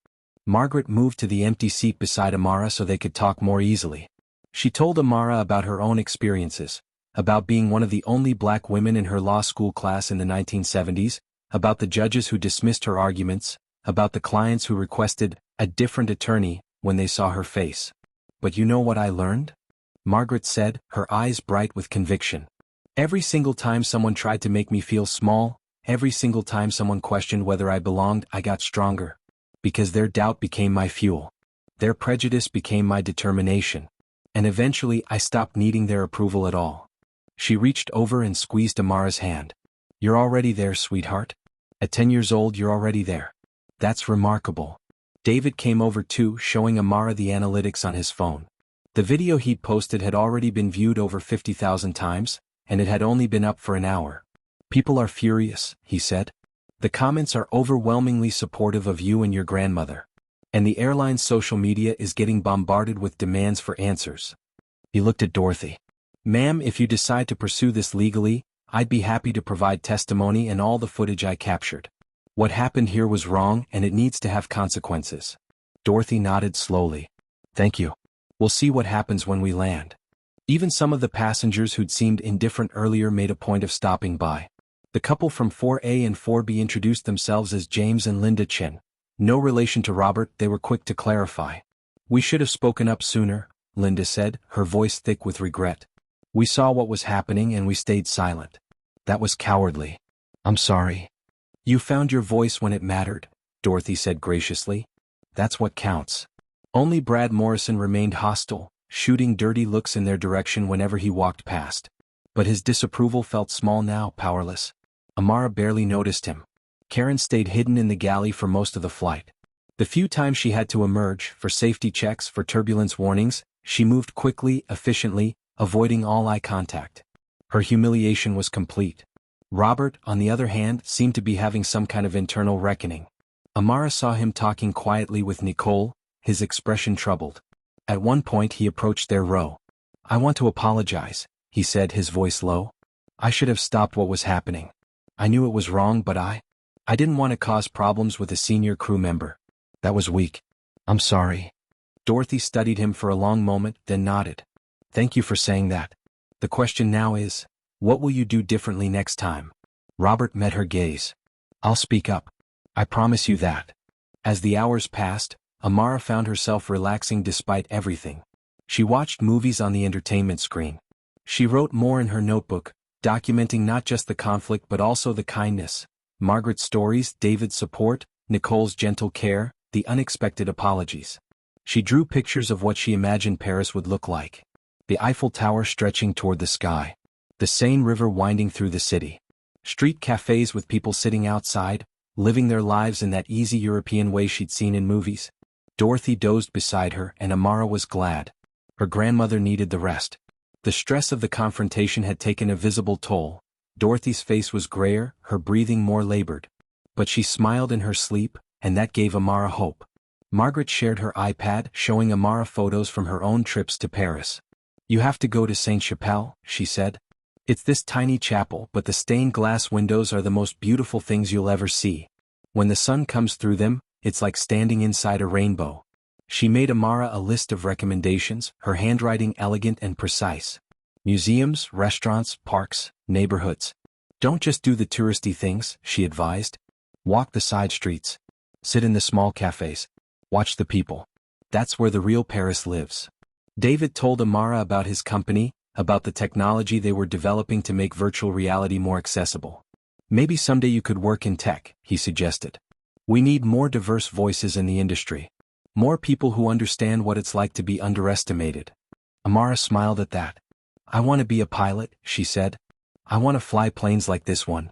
Margaret moved to the empty seat beside Amara so they could talk more easily. She told Amara about her own experiences, about being one of the only black women in her law school class in the 1970s, about the judges who dismissed her arguments, about the clients who requested a different attorney when they saw her face. But you know what I learned? Margaret said, her eyes bright with conviction. Every single time someone tried to make me feel small, every single time someone questioned whether I belonged, I got stronger. Because their doubt became my fuel. Their prejudice became my determination. And eventually I stopped needing their approval at all. She reached over and squeezed Amara's hand. You're already there, sweetheart. At 10 years old, you're already there. That's remarkable. David came over too, showing Amara the analytics on his phone. The video he'd posted had already been viewed over 50,000 times, and it had only been up for an hour. People are furious, he said. The comments are overwhelmingly supportive of you and your grandmother. And the airline's social media is getting bombarded with demands for answers. He looked at Dorothy. Ma'am, if you decide to pursue this legally, I'd be happy to provide testimony and all the footage I captured. What happened here was wrong and it needs to have consequences. Dorothy nodded slowly. Thank you. We'll see what happens when we land. Even some of the passengers who'd seemed indifferent earlier made a point of stopping by. The couple from 4A and 4B introduced themselves as James and Linda Chin. No relation to Robert, they were quick to clarify. We should have spoken up sooner, Linda said, her voice thick with regret. We saw what was happening and we stayed silent. That was cowardly. I'm sorry. You found your voice when it mattered, Dorothy said graciously. That's what counts. Only Brad Morrison remained hostile, shooting dirty looks in their direction whenever he walked past. But his disapproval felt small now, powerless. Amara barely noticed him. Karen stayed hidden in the galley for most of the flight. The few times she had to emerge, for safety checks, for turbulence warnings, she moved quickly, efficiently, avoiding all eye contact. Her humiliation was complete. Robert, on the other hand, seemed to be having some kind of internal reckoning. Amara saw him talking quietly with Nicole, his expression troubled. At one point he approached their row. I want to apologize, he said, his voice low. I should have stopped what was happening. I knew it was wrong, but I didn't want to cause problems with a senior crew member. That was weak. I'm sorry. Dorothy studied him for a long moment, then nodded. Thank you for saying that. The question now is, what will you do differently next time? Robert met her gaze. I'll speak up. I promise you that. As the hours passed, Amara found herself relaxing despite everything. She watched movies on the entertainment screen. She wrote more in her notebook, documenting not just the conflict but also the kindness, Margaret's stories, David's support, Nicole's gentle care, the unexpected apologies. She drew pictures of what she imagined Paris would look like. The Eiffel Tower stretching toward the sky. The Seine River winding through the city. Street cafes with people sitting outside, living their lives in that easy European way she'd seen in movies. Dorothy dozed beside her and Amara was glad. Her grandmother needed the rest. The stress of the confrontation had taken a visible toll. Dorothy's face was grayer, her breathing more labored. But she smiled in her sleep, and that gave Amara hope. Margaret shared her iPad, showing Amara photos from her own trips to Paris. "You have to go to Saint-Chapelle," she said. "It's this tiny chapel, but the stained glass windows are the most beautiful things you'll ever see. When the sun comes through them, it's like standing inside a rainbow." She made Amara a list of recommendations, her handwriting elegant and precise. Museums, restaurants, parks, neighborhoods. "Don't just do the touristy things," she advised. "Walk the side streets. Sit in the small cafes. Watch the people. That's where the real Paris lives." David told Amara about his company, about the technology they were developing to make virtual reality more accessible. "Maybe someday you could work in tech," he suggested. "We need more diverse voices in the industry. More people who understand what it's like to be underestimated." Amara smiled at that. "I want to be a pilot," she said. "I want to fly planes like this one."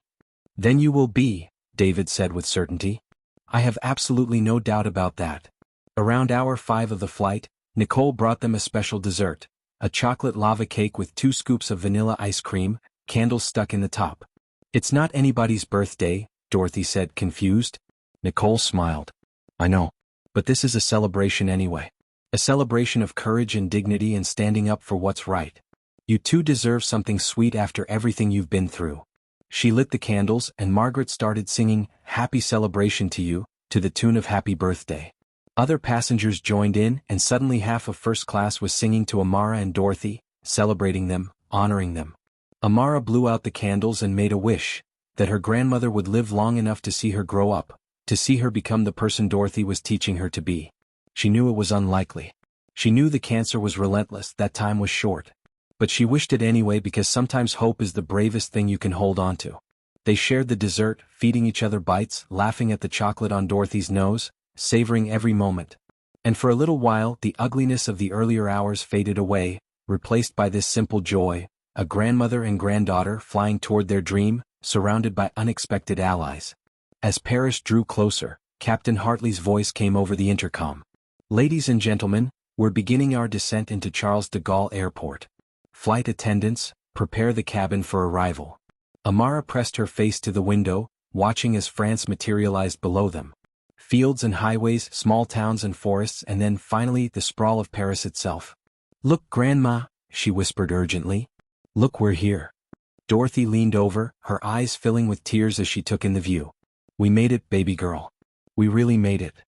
"Then you will be," David said with certainty. "I have absolutely no doubt about that." Around hour 5 of the flight, Nicole brought them a special dessert, a chocolate lava cake with 2 scoops of vanilla ice cream, candles stuck in the top. "It's not anybody's birthday," Dorothy said, confused. Nicole smiled. "I know. But this is a celebration anyway. A celebration of courage and dignity and standing up for what's right. You two deserve something sweet after everything you've been through." She lit the candles and Margaret started singing "Happy Celebration to You" to the tune of Happy Birthday. Other passengers joined in and suddenly half of first class was singing to Amara and Dorothy, celebrating them, honoring them. Amara blew out the candles and made a wish, that her grandmother would live long enough to see her grow up, to see her become the person Dorothy was teaching her to be. She knew it was unlikely. She knew the cancer was relentless, that time was short. But she wished it anyway because sometimes hope is the bravest thing you can hold on to. They shared the dessert, feeding each other bites, laughing at the chocolate on Dorothy's nose, savoring every moment. And for a little while the ugliness of the earlier hours faded away, replaced by this simple joy, a grandmother and granddaughter flying toward their dream, surrounded by unexpected allies. As Paris drew closer, Captain Hartley's voice came over the intercom. "Ladies and gentlemen, we're beginning our descent into Charles de Gaulle Airport. Flight attendants, prepare the cabin for arrival." Amara pressed her face to the window, watching as France materialized below them. Fields and highways, small towns and forests, and then finally the sprawl of Paris itself. "Look, Grandma," she whispered urgently. "Look, we're here." Dorothy leaned over, her eyes filling with tears as she took in the view. "We made it, baby girl. We really made it."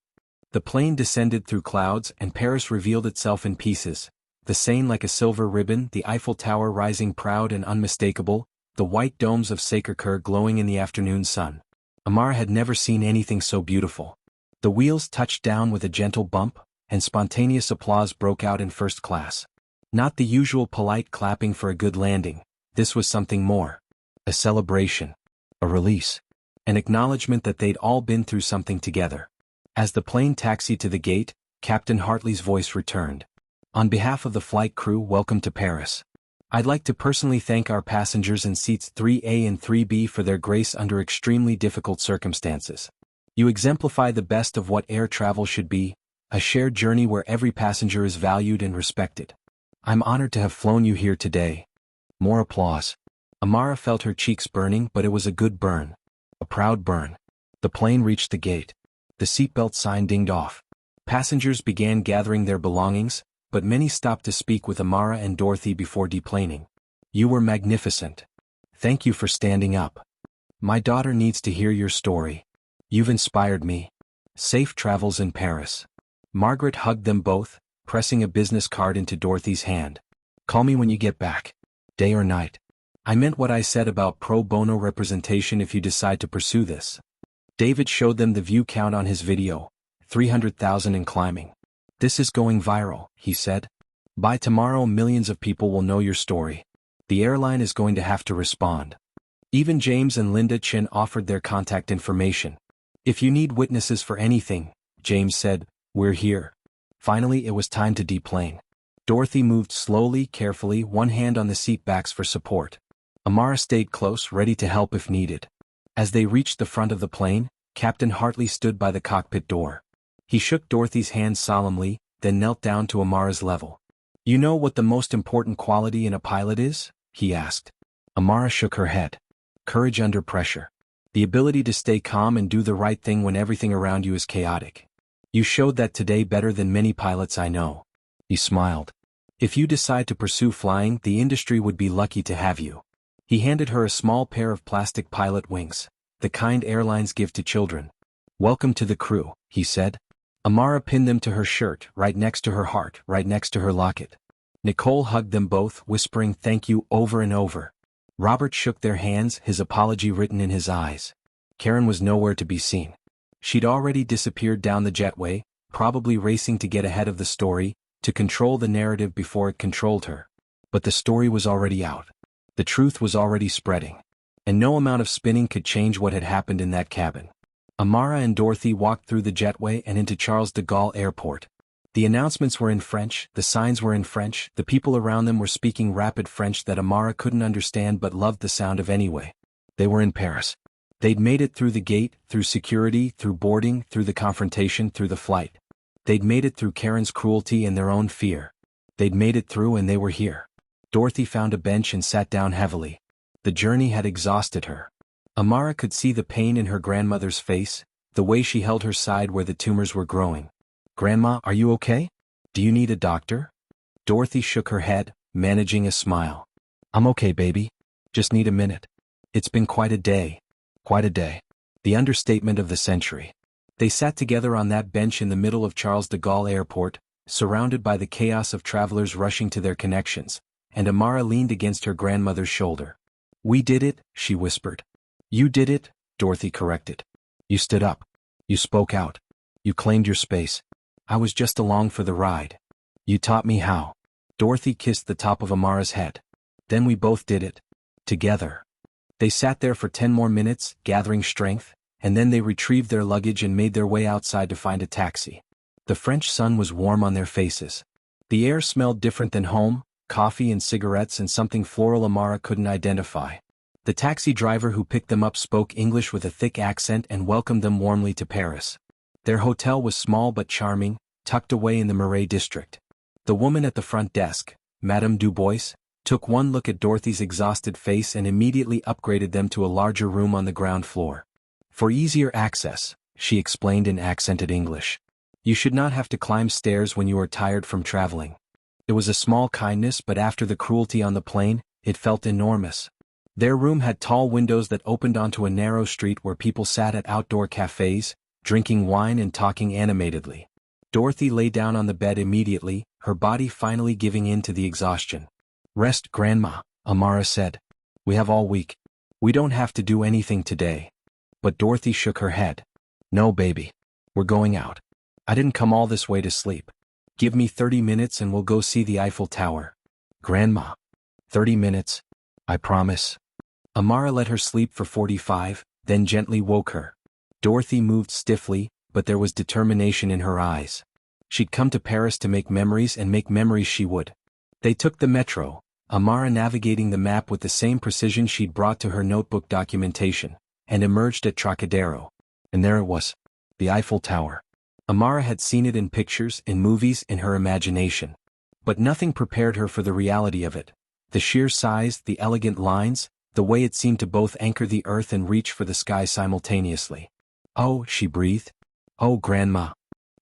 The plane descended through clouds and Paris revealed itself in pieces, the Seine like a silver ribbon, the Eiffel Tower rising proud and unmistakable, the white domes of Sacré-Cœur glowing in the afternoon sun. Amara had never seen anything so beautiful. The wheels touched down with a gentle bump, and spontaneous applause broke out in first class. Not the usual polite clapping for a good landing, this was something more. A celebration. A release. An acknowledgement that they'd all been through something together. As the plane taxied to the gate, Captain Hartley's voice returned. "On behalf of the flight crew, welcome to Paris. I'd like to personally thank our passengers in seats 3A and 3B for their grace under extremely difficult circumstances. You exemplify the best of what air travel should be, a shared journey where every passenger is valued and respected. I'm honored to have flown you here today." More applause. Amara felt her cheeks burning, but it was a good burn. A proud burn. The plane reached the gate. The seatbelt sign dinged off. Passengers began gathering their belongings, but many stopped to speak with Amara and Dorothy before deplaning. "You were magnificent. Thank you for standing up. My daughter needs to hear your story. You've inspired me. Safe travels in Paris." Margaret hugged them both, pressing a business card into Dorothy's hand. "Call me when you get back. Day or night. I meant what I said about pro bono representation if you decide to pursue this." David showed them the view count on his video, 300,000 and climbing. "This is going viral," he said. "By tomorrow millions of people will know your story. The airline is going to have to respond." Even James and Linda Chin offered their contact information. "If you need witnesses for anything," James said, "we're here." Finally it was time to deplane. Dorothy moved slowly, carefully, one hand on the seat backs for support. Amara stayed close, ready to help if needed. As they reached the front of the plane, Captain Hartley stood by the cockpit door. He shook Dorothy's hand solemnly, then knelt down to Amara's level. "You know what the most important quality in a pilot is?" he asked. Amara shook her head. "Courage under pressure. The ability to stay calm and do the right thing when everything around you is chaotic. You showed that today better than many pilots I know." He smiled. "If you decide to pursue flying, the industry would be lucky to have you." He handed her a small pair of plastic pilot wings, the kind airlines give to children. "Welcome to the crew," he said. Amara pinned them to her shirt, right next to her heart, right next to her locket. Nicole hugged them both, whispering thank you over and over. Robert shook their hands, his apology written in his eyes. Karen was nowhere to be seen. She'd already disappeared down the jetway, probably racing to get ahead of the story, to control the narrative before it controlled her. But the story was already out. The truth was already spreading. And no amount of spinning could change what had happened in that cabin. Amara and Dorothy walked through the jetway and into Charles de Gaulle Airport. The announcements were in French, the signs were in French, the people around them were speaking rapid French that Amara couldn't understand but loved the sound of anyway. They were in Paris. They'd made it through the gate, through security, through boarding, through the confrontation, through the flight. They'd made it through Karen's cruelty and their own fear. They'd made it through and they were here. Dorothy found a bench and sat down heavily. The journey had exhausted her. Amara could see the pain in her grandmother's face, the way she held her side where the tumors were growing. "Grandma, are you okay? Do you need a doctor?" Dorothy shook her head, managing a smile. "I'm okay, baby. Just need a minute. It's been quite a day. Quite a day." The understatement of the century. They sat together on that bench in the middle of Charles de Gaulle Airport, surrounded by the chaos of travelers rushing to their connections, and Amara leaned against her grandmother's shoulder. "We did it," she whispered. "You did it," Dorothy corrected. "You stood up. You spoke out. You claimed your space. I was just along for the ride. You taught me how." Dorothy kissed the top of Amara's head. "Then we both did it. Together." They sat there for 10 more minutes, gathering strength, and then they retrieved their luggage and made their way outside to find a taxi. The French sun was warm on their faces. The air smelled different than home, coffee and cigarettes and something floral Amara couldn't identify. The taxi driver who picked them up spoke English with a thick accent and welcomed them warmly to Paris. Their hotel was small but charming, tucked away in the Marais district. The woman at the front desk, Madame Dubois, took one look at Dorothy's exhausted face and immediately upgraded them to a larger room on the ground floor. "For easier access," she explained in accented English. "You should not have to climb stairs when you are tired from traveling." It was a small kindness, but after the cruelty on the plane, it felt enormous. Their room had tall windows that opened onto a narrow street where people sat at outdoor cafes, drinking wine and talking animatedly. Dorothy lay down on the bed immediately, her body finally giving in to the exhaustion. "Rest, Grandma," Amara said. "We have all week. We don't have to do anything today." But Dorothy shook her head. "No, baby. We're going out. I didn't come all this way to sleep. Give me 30 minutes and we'll go see the Eiffel Tower." "Grandma." 30 minutes. I promise." Amara let her sleep for 45, then gently woke her. Dorothy moved stiffly, but there was determination in her eyes. She'd come to Paris to make memories, and make memories she would. They took the metro, Amara navigating the map with the same precision she'd brought to her notebook documentation, and emerged at Trocadero. And there it was. The Eiffel Tower. Amara had seen it in pictures, in movies, in her imagination. But nothing prepared her for the reality of it. The sheer size, the elegant lines, the way it seemed to both anchor the earth and reach for the sky simultaneously. "Oh," she breathed. "Oh, Grandma."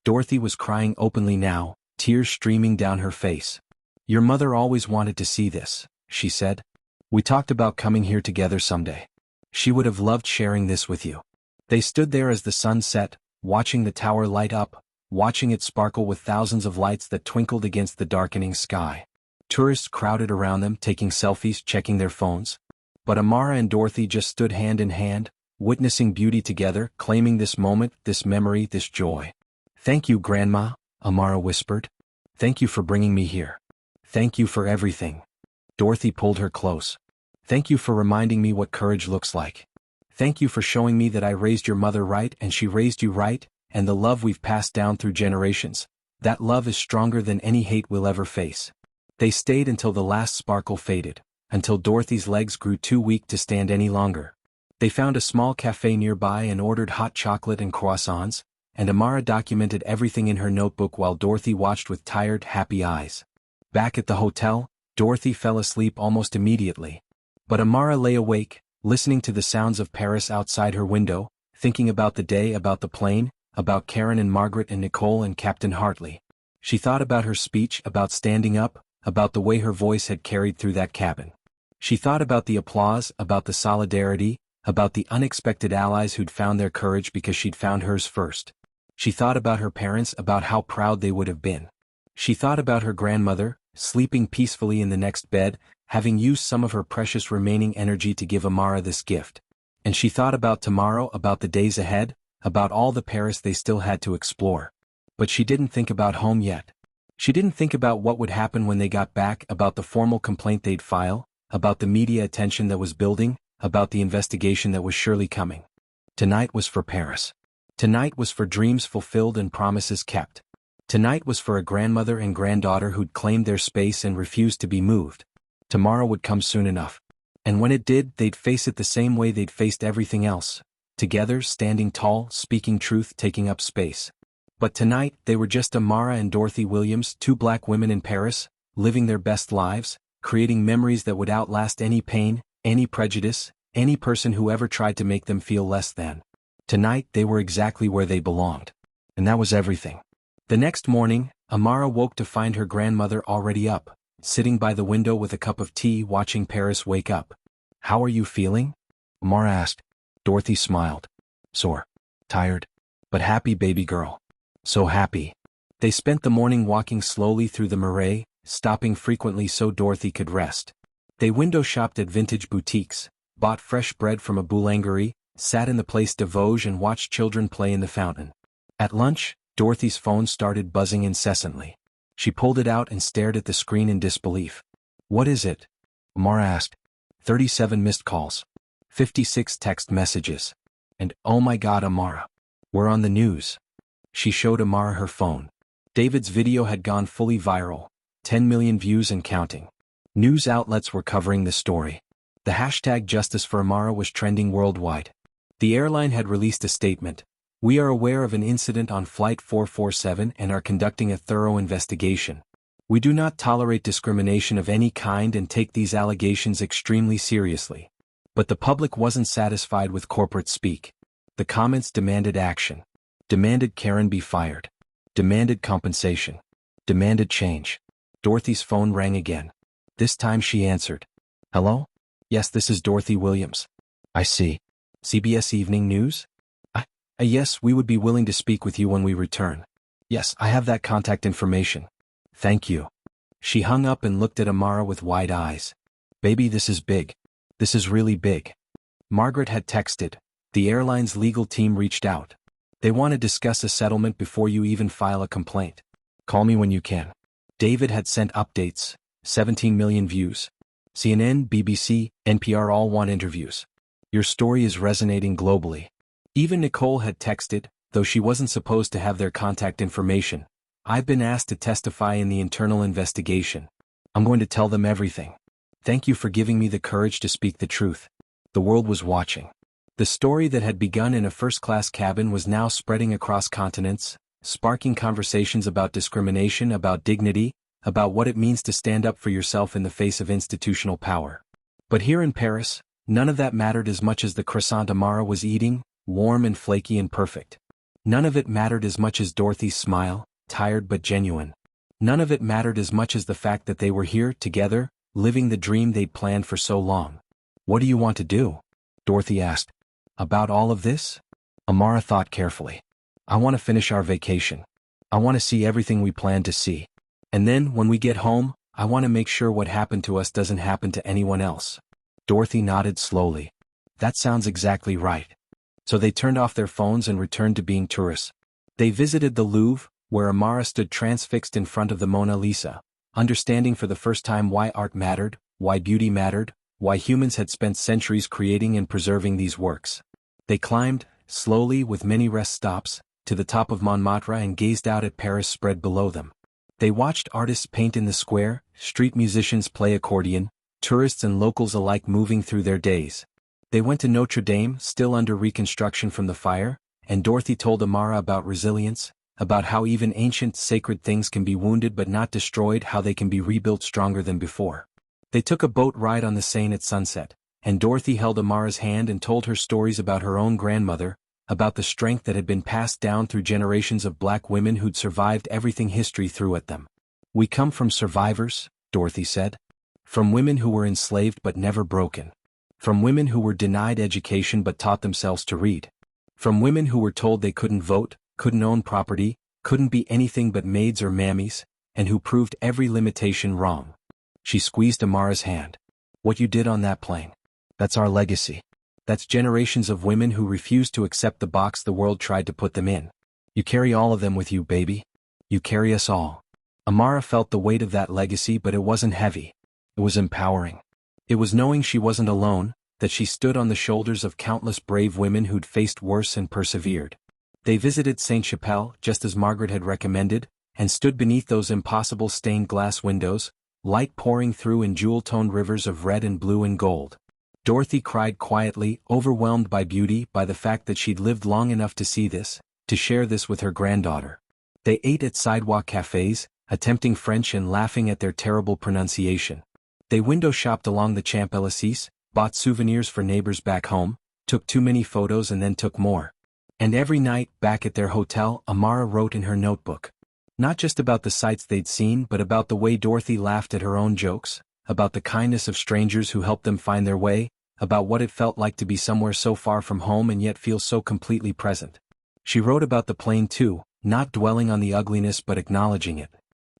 Dorothy was crying openly now, tears streaming down her face. "Your mother always wanted to see this," she said. "We talked about coming here together someday. She would have loved sharing this with you." They stood there as the sun set, watching the tower light up, watching it sparkle with thousands of lights that twinkled against the darkening sky. Tourists crowded around them, taking selfies, checking their phones. But Amara and Dorothy just stood hand in hand, witnessing beauty together, claiming this moment, this memory, this joy. "Thank you, Grandma," Amara whispered. "Thank you for bringing me here. Thank you for everything." Dorothy pulled her close. "Thank you for reminding me what courage looks like. Thank you for showing me that I raised your mother right and she raised you right, and the love we've passed down through generations. That love is stronger than any hate we'll ever face." They stayed until the last sparkle faded, until Dorothy's legs grew too weak to stand any longer. They found a small cafe nearby and ordered hot chocolate and croissants, and Amara documented everything in her notebook while Dorothy watched with tired, happy eyes. Back at the hotel, Dorothy fell asleep almost immediately. But Amara lay awake, listening to the sounds of Paris outside her window, thinking about the day, about the plane, about Karen and Margaret and Nicole and Captain Hartley. She thought about her speech, about standing up, about the way her voice had carried through that cabin. She thought about the applause, about the solidarity, about the unexpected allies who'd found their courage because she'd found hers first. She thought about her parents, about how proud they would have been. She thought about her grandmother, sleeping peacefully in the next bed, having used some of her precious remaining energy to give Amara this gift. And she thought about tomorrow, about the days ahead, about all the Paris they still had to explore. But she didn't think about home yet. She didn't think about what would happen when they got back, about the formal complaint they'd file, about the media attention that was building, about the investigation that was surely coming. Tonight was for Paris. Tonight was for dreams fulfilled and promises kept. Tonight was for a grandmother and granddaughter who'd claimed their space and refused to be moved. Tomorrow would come soon enough. And when it did, they'd face it the same way they'd faced everything else. Together, standing tall, speaking truth, taking up space. But tonight, they were just Amara and Dorothy Williams, two black women in Paris, living their best lives, creating memories that would outlast any pain, any prejudice, any person who ever tried to make them feel less than. Tonight, they were exactly where they belonged. And that was everything. The next morning, Amara woke to find her grandmother already up, sitting by the window with a cup of tea watching Paris wake up. "How are you feeling?" Amara asked. Dorothy smiled. "Sore. Tired. But happy, baby girl. So happy." They spent the morning walking slowly through the Marais, stopping frequently so Dorothy could rest. They window shopped at vintage boutiques, bought fresh bread from a boulangerie, sat in the Place de Vosges and watched children play in the fountain. At lunch, Dorothy's phone started buzzing incessantly. She pulled it out and stared at the screen in disbelief. "What is it?" Amara asked. 37 missed calls. 56 text messages. And oh my God, Amara. We're on the news. She showed Amara her phone. David's video had gone fully viral, 10 million views and counting. News outlets were covering the story. The hashtag Justice for Amara was trending worldwide. The airline had released a statement. "We are aware of an incident on Flight 447 and are conducting a thorough investigation. We do not tolerate discrimination of any kind and take these allegations extremely seriously." But the public wasn't satisfied with corporate speak. The comments demanded action. Demanded Karen be fired. Demanded compensation. Demanded change. Dorothy's phone rang again. This time she answered. "Hello? Yes, this is Dorothy Williams." "I see. CBS Evening News? Yes, we would be willing to speak with you when we return. Yes, I have that contact information. Thank you." She hung up and looked at Amara with wide eyes. "Baby, this is big. This is really big." Margaret had texted. The airline's legal team reached out. "They want to discuss a settlement before you even file a complaint. Call me when you can." David had sent updates. 17 million views. CNN, BBC, NPR all want interviews. Your story is resonating globally. Even Nicole had texted, though she wasn't supposed to have their contact information. "I've been asked to testify in the internal investigation. I'm going to tell them everything. Thank you for giving me the courage to speak the truth." The world was watching. The story that had begun in a first-class cabin was now spreading across continents, sparking conversations about discrimination, about dignity, about what it means to stand up for yourself in the face of institutional power. But here in Paris, none of that mattered as much as the croissant Amara was eating, warm and flaky and perfect. None of it mattered as much as Dorothy's smile, tired but genuine. None of it mattered as much as the fact that they were here, together, living the dream they'd planned for so long. "What do you want to do?" Dorothy asked. "About all of this?" Amara thought carefully. "I want to finish our vacation. I want to see everything we planned to see. And then, when we get home, I want to make sure what happened to us doesn't happen to anyone else." Dorothy nodded slowly. "That sounds exactly right." So they turned off their phones and returned to being tourists. They visited the Louvre, where Amara stood transfixed in front of the Mona Lisa, understanding for the first time why art mattered, why beauty mattered, why humans had spent centuries creating and preserving these works. They climbed, slowly with many rest stops, to the top of Montmartre and gazed out at Paris spread below them. They watched artists paint in the square, street musicians play accordion, tourists and locals alike moving through their days. They went to Notre Dame, still under reconstruction from the fire, and Dorothy told Amara about resilience, about how even ancient sacred things can be wounded but not destroyed, how they can be rebuilt stronger than before. They took a boat ride on the Seine at sunset, and Dorothy held Amara's hand and told her stories about her own grandmother, about the strength that had been passed down through generations of black women who'd survived everything history threw at them. "We come from survivors," Dorothy said. "From women who were enslaved but never broken. From women who were denied education but taught themselves to read. From women who were told they couldn't vote, couldn't own property, couldn't be anything but maids or mammies, and who proved every limitation wrong." She squeezed Amara's hand. "What you did on that plane. That's our legacy. That's generations of women who refused to accept the box the world tried to put them in. You carry all of them with you, baby. You carry us all." Amara felt the weight of that legacy, but it wasn't heavy. It was empowering. It was knowing she wasn't alone, that she stood on the shoulders of countless brave women who'd faced worse and persevered. They visited Sainte-Chapelle, just as Margaret had recommended, and stood beneath those impossible stained glass windows, light pouring through in jewel-toned rivers of red and blue and gold. Dorothy cried quietly, overwhelmed by beauty, by the fact that she'd lived long enough to see this, to share this with her granddaughter. They ate at sidewalk cafes, attempting French and laughing at their terrible pronunciation. They window-shopped along the Champs-Élysées, bought souvenirs for neighbors back home, took too many photos and then took more. And every night, back at their hotel, Amara wrote in her notebook. Not just about the sights they'd seen, but about the way Dorothy laughed at her own jokes, about the kindness of strangers who helped them find their way, about what it felt like to be somewhere so far from home and yet feel so completely present. She wrote about the plane too, not dwelling on the ugliness but acknowledging it.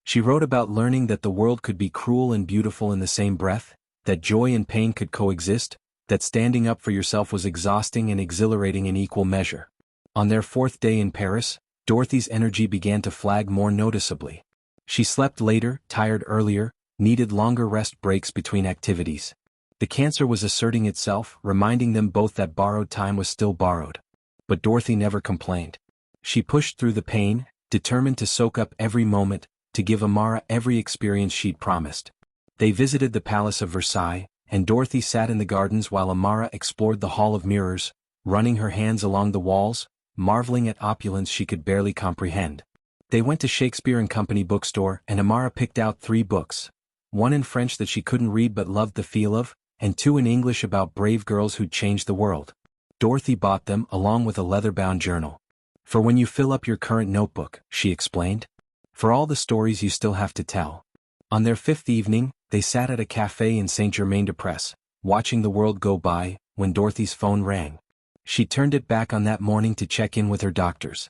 She wrote about learning that the world could be cruel and beautiful in the same breath, that joy and pain could coexist, that standing up for yourself was exhausting and exhilarating in equal measure. On their 4th day in Paris, Dorothy's energy began to flag more noticeably. She slept later, tired earlier, needed longer rest breaks between activities. The cancer was asserting itself, reminding them both that borrowed time was still borrowed. But Dorothy never complained. She pushed through the pain, determined to soak up every moment, to give Amara every experience she'd promised. They visited the Palace of Versailles, and Dorothy sat in the gardens while Amara explored the Hall of Mirrors, running her hands along the walls, marveling at opulence she could barely comprehend. They went to Shakespeare and Company bookstore, and Amara picked out 3 books. One in French that she couldn't read but loved the feel of, and 2 in English about brave girls who'd changed the world. Dorothy bought them along with a leather-bound journal. "For when you fill up your current notebook," she explained. "For all the stories you still have to tell." On their 5th evening, they sat at a café in Saint-Germain-des-Prés, watching the world go by, when Dorothy's phone rang. She turned it back on that morning to check in with her doctors.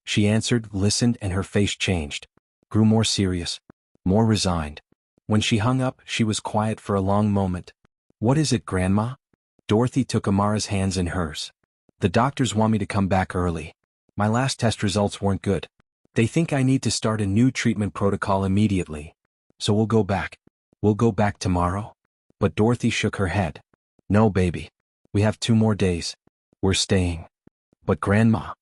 She answered, listened, and her face changed. Grew more serious. More resigned. When she hung up, she was quiet for a long moment. "What is it, Grandma?" Dorothy took Amara's hands in hers. "The doctors want me to come back early. My last test results weren't good. They think I need to start a new treatment protocol immediately. So we'll go back. We'll go back tomorrow?" But Dorothy shook her head. "No, baby. We have 2 more days. We're staying." "But Grandma,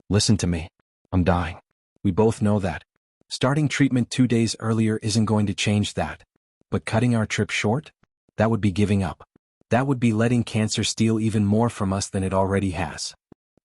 listen to me. I'm dying. We both know that. Starting treatment 2 days earlier isn't going to change that. But cutting our trip short? That would be giving up. That would be letting cancer steal even more from us than it already has."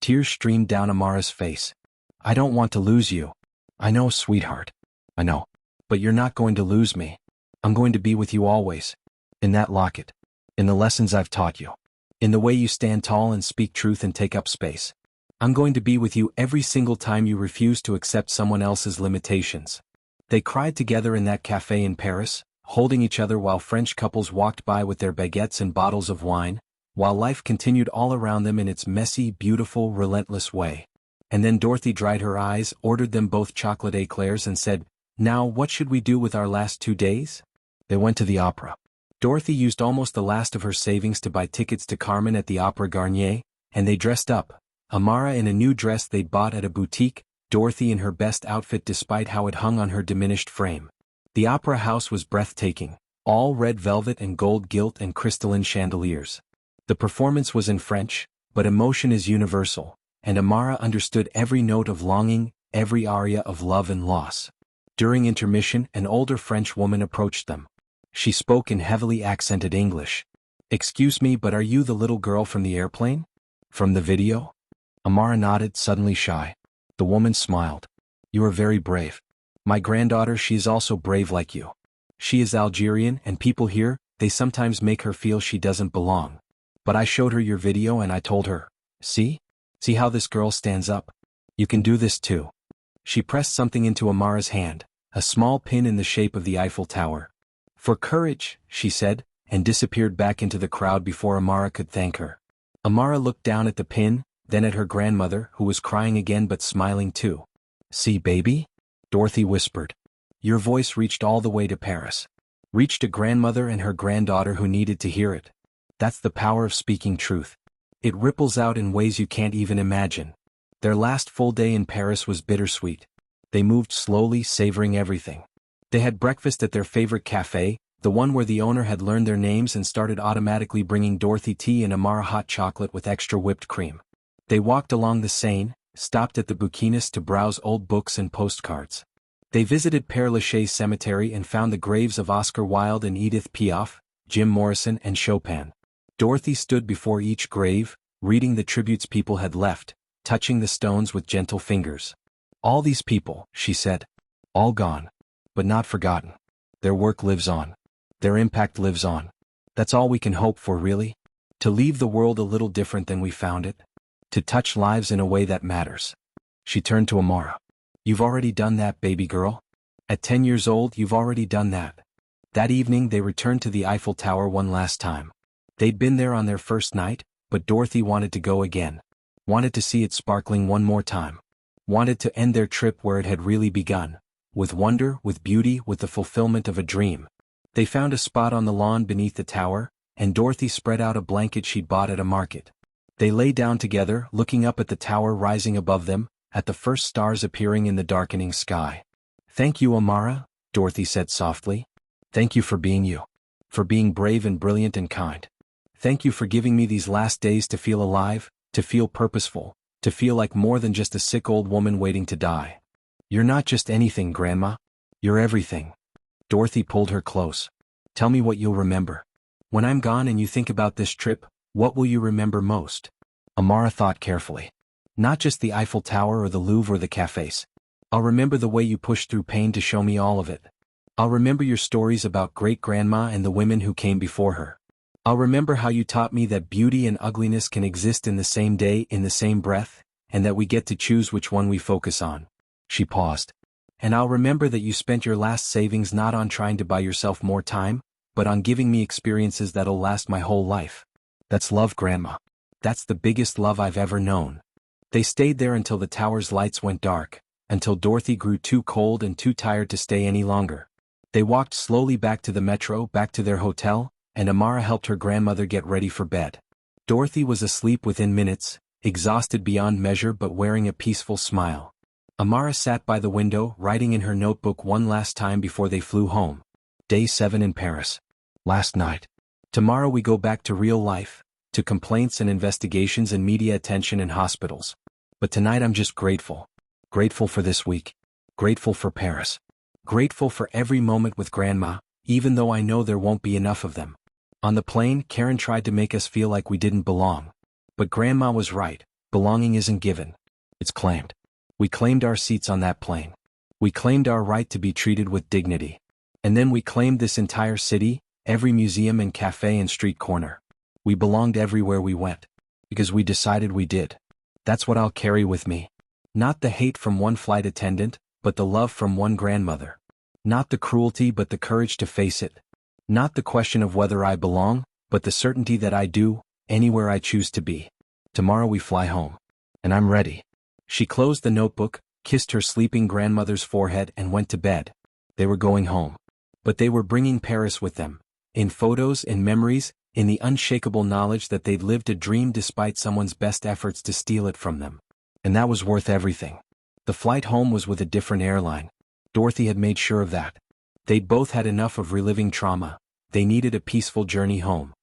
Tears streamed down Amara's face. "I don't want to lose you. I know, sweetheart. I know. But you're not going to lose me. I'm going to be with you always. In that locket. In the lessons I've taught you. In the way you stand tall and speak truth and take up space. I'm going to be with you every single time you refuse to accept someone else's limitations." They cried together in that café in Paris, holding each other while French couples walked by with their baguettes and bottles of wine, while life continued all around them in its messy, beautiful, relentless way. And then Dorothy dried her eyes, ordered them both chocolate eclairs and said, "Now what should we do with our last 2 days?" They went to the opera. Dorothy used almost the last of her savings to buy tickets to Carmen at the Opera Garnier, and they dressed up. Amara in a new dress they'd bought at a boutique, Dorothy in her best outfit despite how it hung on her diminished frame. The opera house was breathtaking, all red velvet and gold gilt and crystalline chandeliers. The performance was in French, but emotion is universal, and Amara understood every note of longing, every aria of love and loss. During intermission, an older French woman approached them. She spoke in heavily accented English. "Excuse me, but are you the little girl from the airplane? From the video?" Amara nodded, suddenly shy. The woman smiled. You are very brave. My granddaughter, she is also brave like you. She is Algerian, and people here, they sometimes make her feel she doesn't belong. But I showed her your video and I told her, see? See how this girl stands up? You can do this too. She pressed something into Amara's hand, a small pin in the shape of the Eiffel Tower. For courage, she said, and disappeared back into the crowd before Amara could thank her. Amara looked down at the pin, then at her grandmother, who was crying again but smiling too. See, baby? Dorothy whispered. Your voice reached all the way to Paris. Reached a grandmother and her granddaughter who needed to hear it. That's the power of speaking truth. It ripples out in ways you can't even imagine. Their last full day in Paris was bittersweet. They moved slowly, savoring everything. They had breakfast at their favorite cafe, the one where the owner had learned their names and started automatically bringing Dorothy tea and Amara hot chocolate with extra whipped cream. They walked along the Seine, stopped at the bouquinist to browse old books and postcards. They visited Père Lachaise Cemetery and found the graves of Oscar Wilde and Edith Piaf, Jim Morrison and Chopin. Dorothy stood before each grave, reading the tributes people had left, touching the stones with gentle fingers. All these people, she said. All gone. But not forgotten. Their work lives on. Their impact lives on. That's all we can hope for, really. To leave the world a little different than we found it. To touch lives in a way that matters. She turned to Amara. You've already done that, baby girl. At 10 years old, you've already done that. That evening they returned to the Eiffel Tower one last time. They'd been there on their first night, but Dorothy wanted to go again. Wanted to see it sparkling one more time. Wanted to end their trip where it had really begun. With wonder, with beauty, with the fulfillment of a dream. They found a spot on the lawn beneath the tower, and Dorothy spread out a blanket she'd bought at a market. They lay down together, looking up at the tower rising above them, at the first stars appearing in the darkening sky. Thank you, Amara, Dorothy said softly. Thank you for being you. For being brave and brilliant and kind. Thank you for giving me these last days to feel alive, to feel purposeful, to feel like more than just a sick old woman waiting to die. You're not just anything, Grandma. You're everything. Dorothy pulled her close. Tell me what you'll remember. When I'm gone and you think about this trip, what will you remember most? Amara thought carefully. Not just the Eiffel Tower or the Louvre or the cafes. I'll remember the way you pushed through pain to show me all of it. I'll remember your stories about great-grandma and the women who came before her. I'll remember how you taught me that beauty and ugliness can exist in the same day, in the same breath, and that we get to choose which one we focus on. She paused. And I'll remember that you spent your last savings not on trying to buy yourself more time, but on giving me experiences that'll last my whole life. That's love, Grandma. That's the biggest love I've ever known. They stayed there until the tower's lights went dark, until Dorothy grew too cold and too tired to stay any longer. They walked slowly back to the metro, back to their hotel, and Amara helped her grandmother get ready for bed. Dorothy was asleep within minutes, exhausted beyond measure but wearing a peaceful smile. Amara sat by the window, writing in her notebook one last time before they flew home. Day 7 in Paris. Last night. Tomorrow we go back to real life, to complaints and investigations and media attention in hospitals. But tonight I'm just grateful. Grateful for this week. Grateful for Paris. Grateful for every moment with Grandma, even though I know there won't be enough of them. On the plane, Karen tried to make us feel like we didn't belong. But Grandma was right, belonging isn't given. It's claimed. We claimed our seats on that plane. We claimed our right to be treated with dignity. And then we claimed this entire city, every museum and cafe and street corner. We belonged everywhere we went. Because we decided we did. That's what I'll carry with me. Not the hate from one flight attendant, but the love from one grandmother. Not the cruelty but the courage to face it. Not the question of whether I belong, but the certainty that I do, anywhere I choose to be. Tomorrow we fly home. And I'm ready. She closed the notebook, kissed her sleeping grandmother's forehead and went to bed. They were going home. But they were bringing Paris with them. In photos, in memories, in the unshakable knowledge that they'd lived a dream despite someone's best efforts to steal it from them. And that was worth everything. The flight home was with a different airline. Dorothy had made sure of that. They'd both had enough of reliving trauma. They needed a peaceful journey home.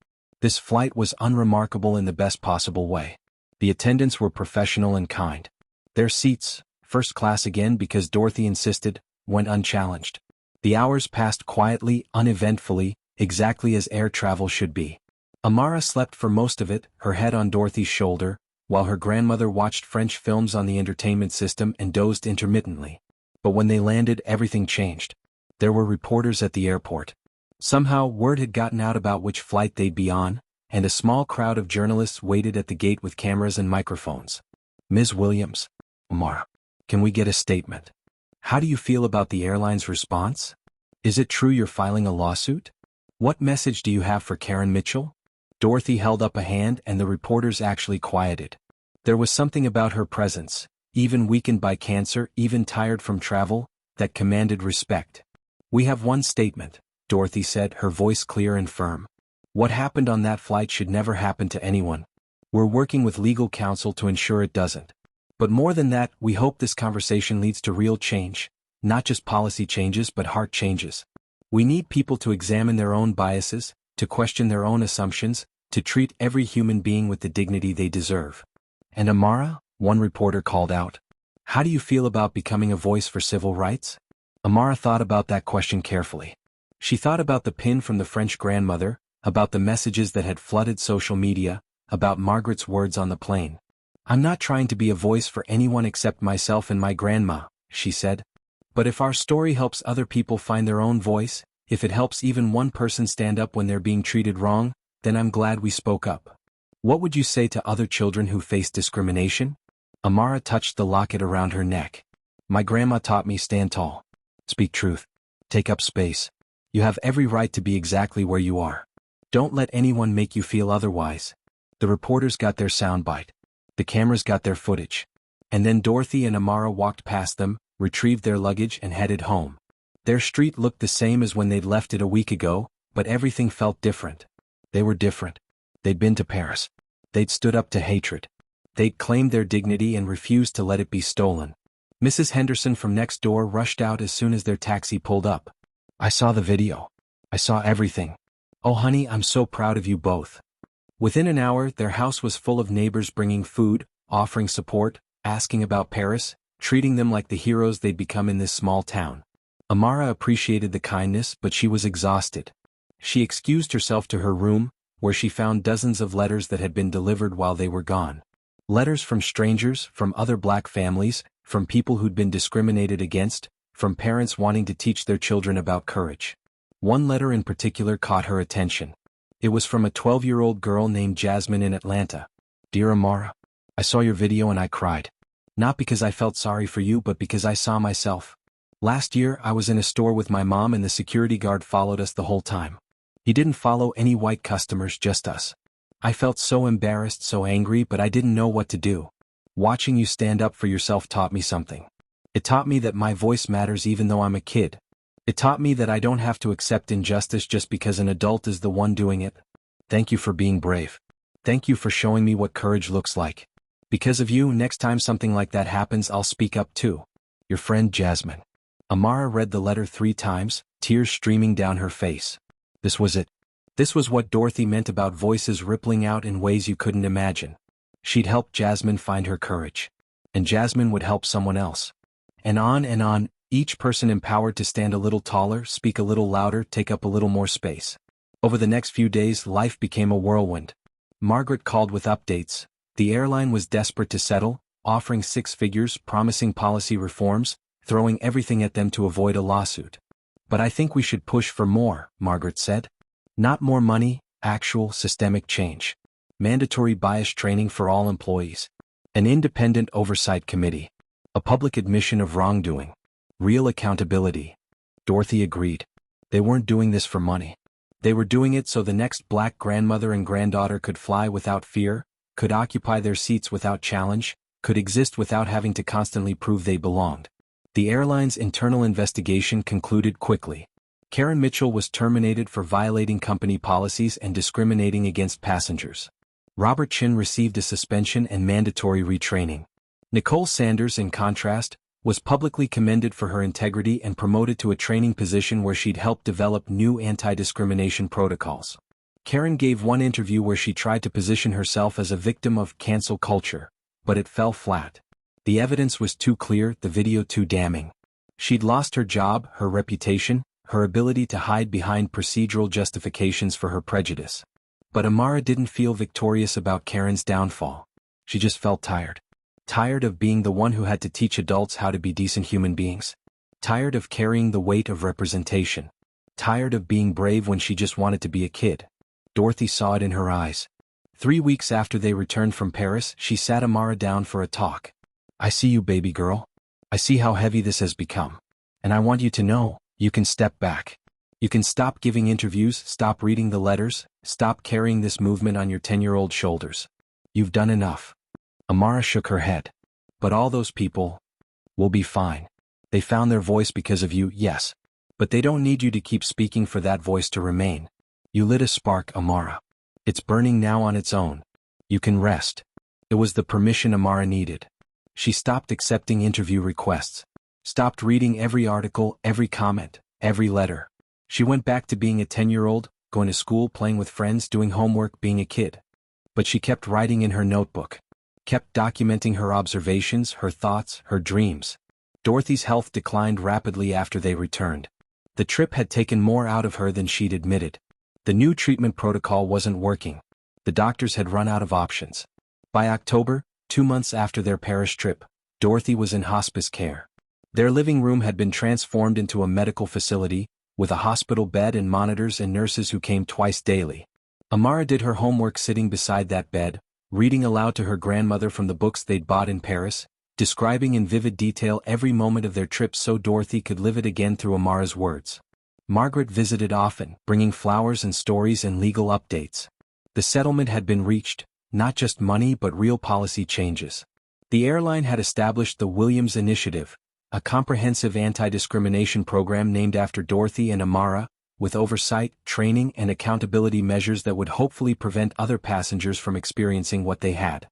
This flight was unremarkable in the best possible way. The attendants were professional and kind. Their seats, first class again because Dorothy insisted, went unchallenged. The hours passed quietly, uneventfully, exactly as air travel should be. Amara slept for most of it, her head on Dorothy's shoulder, while her grandmother watched French films on the entertainment system and dozed intermittently. But when they landed, everything changed. There were reporters at the airport. Somehow, word had gotten out about which flight they'd be on, and a small crowd of journalists waited at the gate with cameras and microphones. Ms. Williams, Amara, can we get a statement? How do you feel about the airline's response? Is it true you're filing a lawsuit? What message do you have for Karen Mitchell? Dorothy held up a hand and the reporters actually quieted. There was something about her presence, even weakened by cancer, even tired from travel, that commanded respect. We have one statement, Dorothy said, her voice clear and firm. What happened on that flight should never happen to anyone. We're working with legal counsel to ensure it doesn't. But more than that, we hope this conversation leads to real change, not just policy changes but heart changes. We need people to examine their own biases, to question their own assumptions, to treat every human being with the dignity they deserve. And Amara, one reporter called out, how do you feel about becoming a voice for civil rights? Amara thought about that question carefully. She thought about the pin from the French grandmother, about the messages that had flooded social media, about Margaret's words on the plane. I'm not trying to be a voice for anyone except myself and my grandma, she said. But if our story helps other people find their own voice, if it helps even one person stand up when they're being treated wrong, then I'm glad we spoke up. What would you say to other children who face discrimination? Amara touched the locket around her neck. My grandma taught me stand tall. Speak truth. Take up space. You have every right to be exactly where you are. Don't let anyone make you feel otherwise. The reporters got their soundbite. The cameras got their footage. And then Dorothy and Amara walked past them, retrieved their luggage and headed home. Their street looked the same as when they'd left it a week ago, but everything felt different. They were different. They'd been to Paris. They'd stood up to hatred. They'd claimed their dignity and refused to let it be stolen. Mrs. Henderson from next door rushed out as soon as their taxi pulled up. I saw the video. I saw everything. Oh honey, I'm so proud of you both. Within an hour, their house was full of neighbors bringing food, offering support, asking about Paris, treating them like the heroes they'd become in this small town. Amara appreciated the kindness, but she was exhausted. She excused herself to her room, where she found dozens of letters that had been delivered while they were gone. Letters from strangers, from other black families, from people who'd been discriminated against, from parents wanting to teach their children about courage. One letter in particular caught her attention. It was from a 12-year-old girl named Jasmine in Atlanta. Dear Amara, I saw your video and I cried. Not because I felt sorry for you but because I saw myself. Last year I was in a store with my mom and the security guard followed us the whole time. He didn't follow any white customers, just us. I felt so embarrassed, so angry, but I didn't know what to do. Watching you stand up for yourself taught me something. It taught me that my voice matters even though I'm a kid. It taught me that I don't have to accept injustice just because an adult is the one doing it. Thank you for being brave. Thank you for showing me what courage looks like. Because of you, next time something like that happens, I'll speak up too. Your friend Jasmine. Amara read the letter 3 times, tears streaming down her face. This was it. This was what Dorothy meant about voices rippling out in ways you couldn't imagine. She'd help Jasmine find her courage. And Jasmine would help someone else. And on, each person empowered to stand a little taller, speak a little louder, take up a little more space. Over the next few days, life became a whirlwind. Margaret called with updates. The airline was desperate to settle, offering 6 figures, promising policy reforms, throwing everything at them to avoid a lawsuit. But I think we should push for more, Margaret said. Not more money, actual systemic change. Mandatory bias training for all employees. An independent oversight committee. A public admission of wrongdoing. Real accountability. Dorothy agreed. They weren't doing this for money. They were doing it so the next black grandmother and granddaughter could fly without fear, could occupy their seats without challenge, could exist without having to constantly prove they belonged. The airline's internal investigation concluded quickly. Karen Mitchell was terminated for violating company policies and discriminating against passengers. Robert Chin received a suspension and mandatory retraining. Nicole Sanders, in contrast, was publicly commended for her integrity and promoted to a training position where she'd help develop new anti-discrimination protocols. Karen gave one interview where she tried to position herself as a victim of cancel culture, but it fell flat. The evidence was too clear, the video too damning. She'd lost her job, her reputation, her ability to hide behind procedural justifications for her prejudice. But Amara didn't feel victorious about Karen's downfall. She just felt tired. Tired of being the one who had to teach adults how to be decent human beings. Tired of carrying the weight of representation. Tired of being brave when she just wanted to be a kid. Dorothy saw it in her eyes. 3 weeks after they returned from Paris, she sat Amara down for a talk. I see you, baby girl. I see how heavy this has become. And I want you to know, you can step back. You can stop giving interviews, stop reading the letters, stop carrying this movement on your 10-year-old shoulders. You've done enough. Amara shook her head. But all those people will be fine. They found their voice because of you, yes. But they don't need you to keep speaking for that voice to remain. You lit a spark, Amara. It's burning now on its own. You can rest. It was the permission Amara needed. She stopped accepting interview requests. Stopped reading every article, every comment, every letter. She went back to being a 10-year-old, going to school, playing with friends, doing homework, being a kid. But she kept writing in her notebook. Kept documenting her observations, her thoughts, her dreams. Dorothy's health declined rapidly after they returned. The trip had taken more out of her than she'd admitted. The new treatment protocol wasn't working. The doctors had run out of options. By October, 2 months after their Paris trip, Dorothy was in hospice care. Their living room had been transformed into a medical facility, with a hospital bed and monitors and nurses who came twice daily. Amara did her homework sitting beside that bed, reading aloud to her grandmother from the books they'd bought in Paris, describing in vivid detail every moment of their trip so Dorothy could live it again through Amara's words. Margaret visited often, bringing flowers and stories and legal updates. The settlement had been reached, not just money but real policy changes. The airline had established the Williams Initiative, a comprehensive anti-discrimination program named after Dorothy and Amara, with oversight, training, and accountability measures that would hopefully prevent other passengers from experiencing what they had.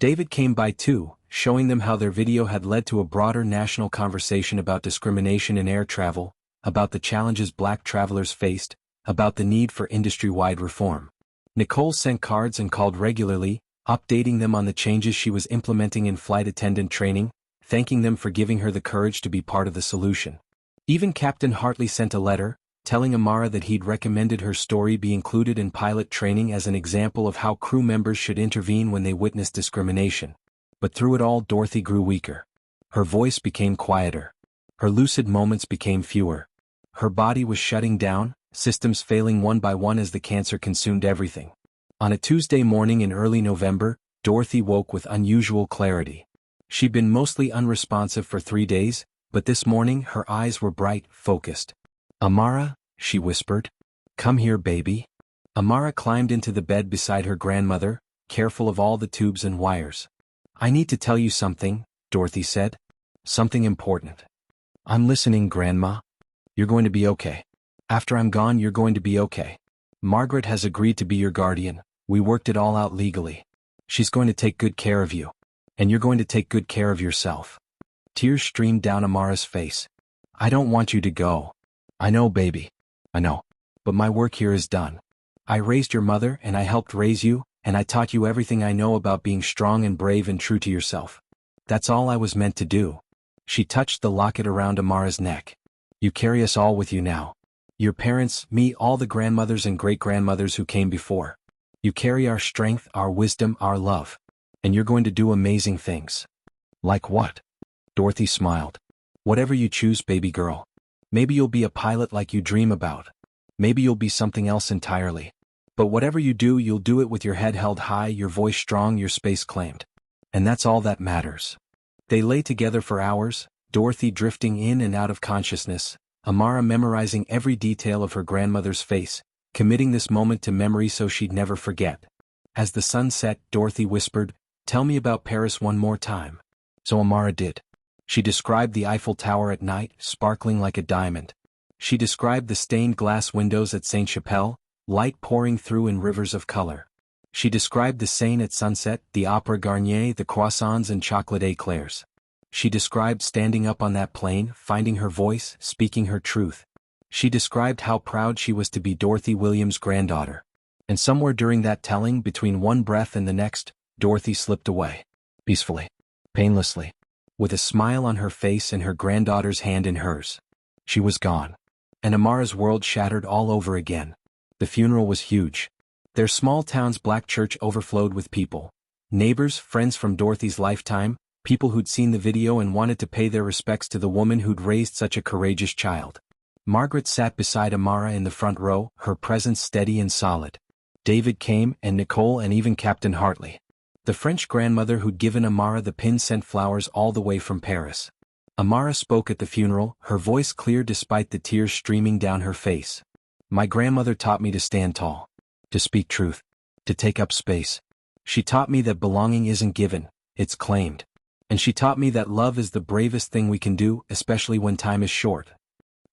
David came by too, showing them how their video had led to a broader national conversation about discrimination in air travel, about the challenges Black travelers faced, about the need for industry-wide reform. Nicole sent cards and called regularly, updating them on the changes she was implementing in flight attendant training, thanking them for giving her the courage to be part of the solution. Even Captain Hartley sent a letter, telling Amara that he'd recommended her story be included in pilot training as an example of how crew members should intervene when they witness discrimination. But through it all, Dorothy grew weaker. Her voice became quieter. Her lucid moments became fewer. Her body was shutting down, systems failing one by one as the cancer consumed everything. On a Tuesday morning in early November, Dorothy woke with unusual clarity. She'd been mostly unresponsive for 3 days, but this morning her eyes were bright, focused. Amara, she whispered. Come here, baby. Amara climbed into the bed beside her grandmother, careful of all the tubes and wires. I need to tell you something, Dorothy said. Something important. I'm listening, Grandma. You're going to be okay. After I'm gone, you're going to be okay. Margaret has agreed to be your guardian. We worked it all out legally. She's going to take good care of you. And you're going to take good care of yourself. Tears streamed down Amara's face. I don't want you to go. I know, baby. I know. But my work here is done. I raised your mother and I helped raise you, and I taught you everything I know about being strong and brave and true to yourself. That's all I was meant to do. She touched the locket around Amara's neck. You carry us all with you now. Your parents, me, all the grandmothers and great-grandmothers who came before. You carry our strength, our wisdom, our love. And you're going to do amazing things. Like what? Dorothy smiled. Whatever you choose, baby girl. Maybe you'll be a pilot like you dream about. Maybe you'll be something else entirely. But whatever you do, you'll do it with your head held high, your voice strong, your space claimed. And that's all that matters. They lay together for hours, Dorothy drifting in and out of consciousness, Amara memorizing every detail of her grandmother's face, committing this moment to memory so she'd never forget. As the sun set, Dorothy whispered, Tell me about Paris one more time. So Amara did. She described the Eiffel Tower at night, sparkling like a diamond. She described the stained glass windows at Sainte-Chapelle, light pouring through in rivers of color. She described the Seine at sunset, the Opera Garnier, the croissants and chocolate éclairs. She described standing up on that plane, finding her voice, speaking her truth. She described how proud she was to be Dorothy Williams' granddaughter. And somewhere during that telling, between one breath and the next, Dorothy slipped away. Peacefully. Painlessly. With a smile on her face and her granddaughter's hand in hers. She was gone. And Amara's world shattered all over again. The funeral was huge. Their small town's black church overflowed with people. Neighbors, friends from Dorothy's lifetime, people who'd seen the video and wanted to pay their respects to the woman who'd raised such a courageous child. Margaret sat beside Amara in the front row, her presence steady and solid. David came, and Nicole, and even Captain Hartley. The French grandmother who'd given Amara the pin sent flowers all the way from Paris. Amara spoke at the funeral, her voice clear despite the tears streaming down her face. My grandmother taught me to stand tall, to speak truth, to take up space. She taught me that belonging isn't given, it's claimed. And she taught me that love is the bravest thing we can do, especially when time is short.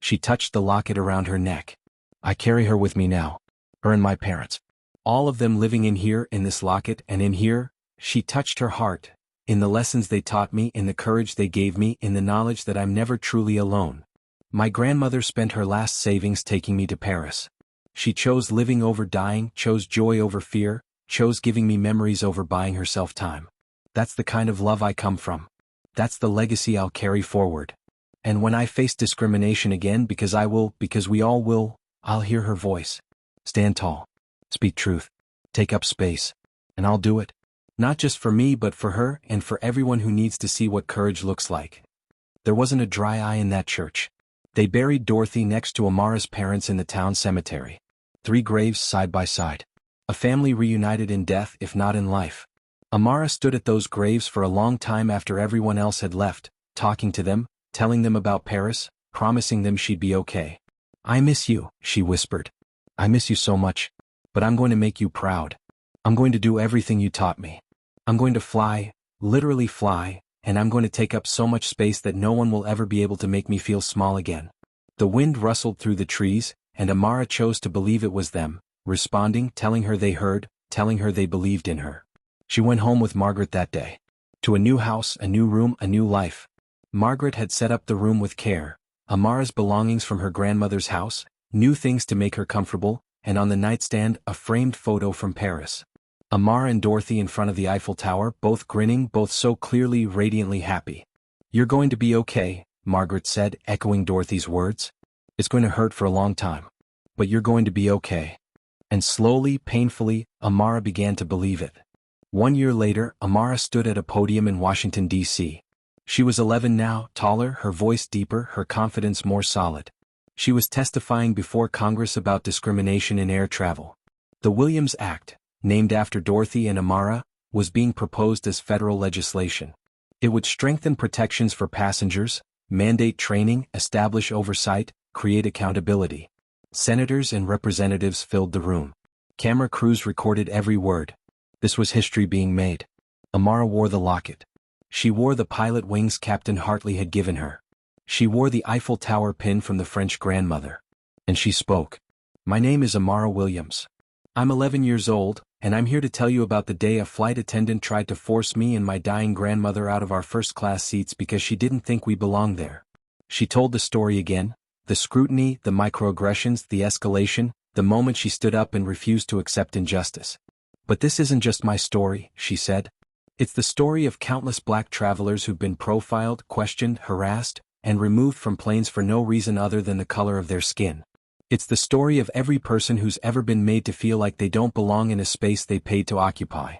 She touched the locket around her neck. I carry her with me now. Her and my parents. All of them living in here, in this locket, and in here. She touched her heart, in the lessons they taught me, in the courage they gave me, in the knowledge that I'm never truly alone. My grandmother spent her last savings taking me to Paris. She chose living over dying, chose joy over fear, chose giving me memories over buying herself time. That's the kind of love I come from. That's the legacy I'll carry forward. And when I face discrimination again, because I will, because we all will, I'll hear her voice. Stand tall. Speak truth. Take up space. And I'll do it. Not just for me but for her and for everyone who needs to see what courage looks like. There wasn't a dry eye in that church. They buried Dorothy next to Amara's parents in the town cemetery. 3 graves side by side. A family reunited in death if not in life. Amara stood at those graves for a long time after everyone else had left, talking to them, telling them about Paris, promising them she'd be okay. I miss you, she whispered. I miss you so much. But I'm going to make you proud. I'm going to do everything you taught me. I'm going to fly, literally fly, and I'm going to take up so much space that no one will ever be able to make me feel small again. The wind rustled through the trees, and Amara chose to believe it was them, responding, telling her they heard, telling her they believed in her. She went home with Margaret that day. To a new house, a new room, a new life. Margaret had set up the room with care, Amara's belongings from her grandmother's house, new things to make her comfortable, and on the nightstand, a framed photo from Paris. Amara and Dorothy in front of the Eiffel Tower, both grinning, both so clearly, radiantly happy. You're going to be okay, Margaret said, echoing Dorothy's words. It's going to hurt for a long time. But you're going to be okay. And slowly, painfully, Amara began to believe it. 1 year later, Amara stood at a podium in Washington, D.C. She was 11 now, taller, her voice deeper, her confidence more solid. She was testifying before Congress about discrimination in air travel. The Williams Act, named after Dorothy and Amara, was being proposed as federal legislation. It would strengthen protections for passengers, mandate training, establish oversight, create accountability. Senators and representatives filled the room. Camera crews recorded every word. This was history being made. Amara wore the locket. She wore the pilot wings Captain Hartley had given her. She wore the Eiffel Tower pin from the French grandmother. And she spoke. My name is Amara Williams. I'm 11 years old, and I'm here to tell you about the day a flight attendant tried to force me and my dying grandmother out of our first-class seats because she didn't think we belonged there. She told the story again, the scrutiny, the microaggressions, the escalation, the moment she stood up and refused to accept injustice. But this isn't just my story, she said. It's the story of countless black travelers who've been profiled, questioned, harassed, and removed from planes for no reason other than the color of their skin. It's the story of every person who's ever been made to feel like they don't belong in a space they paid to occupy.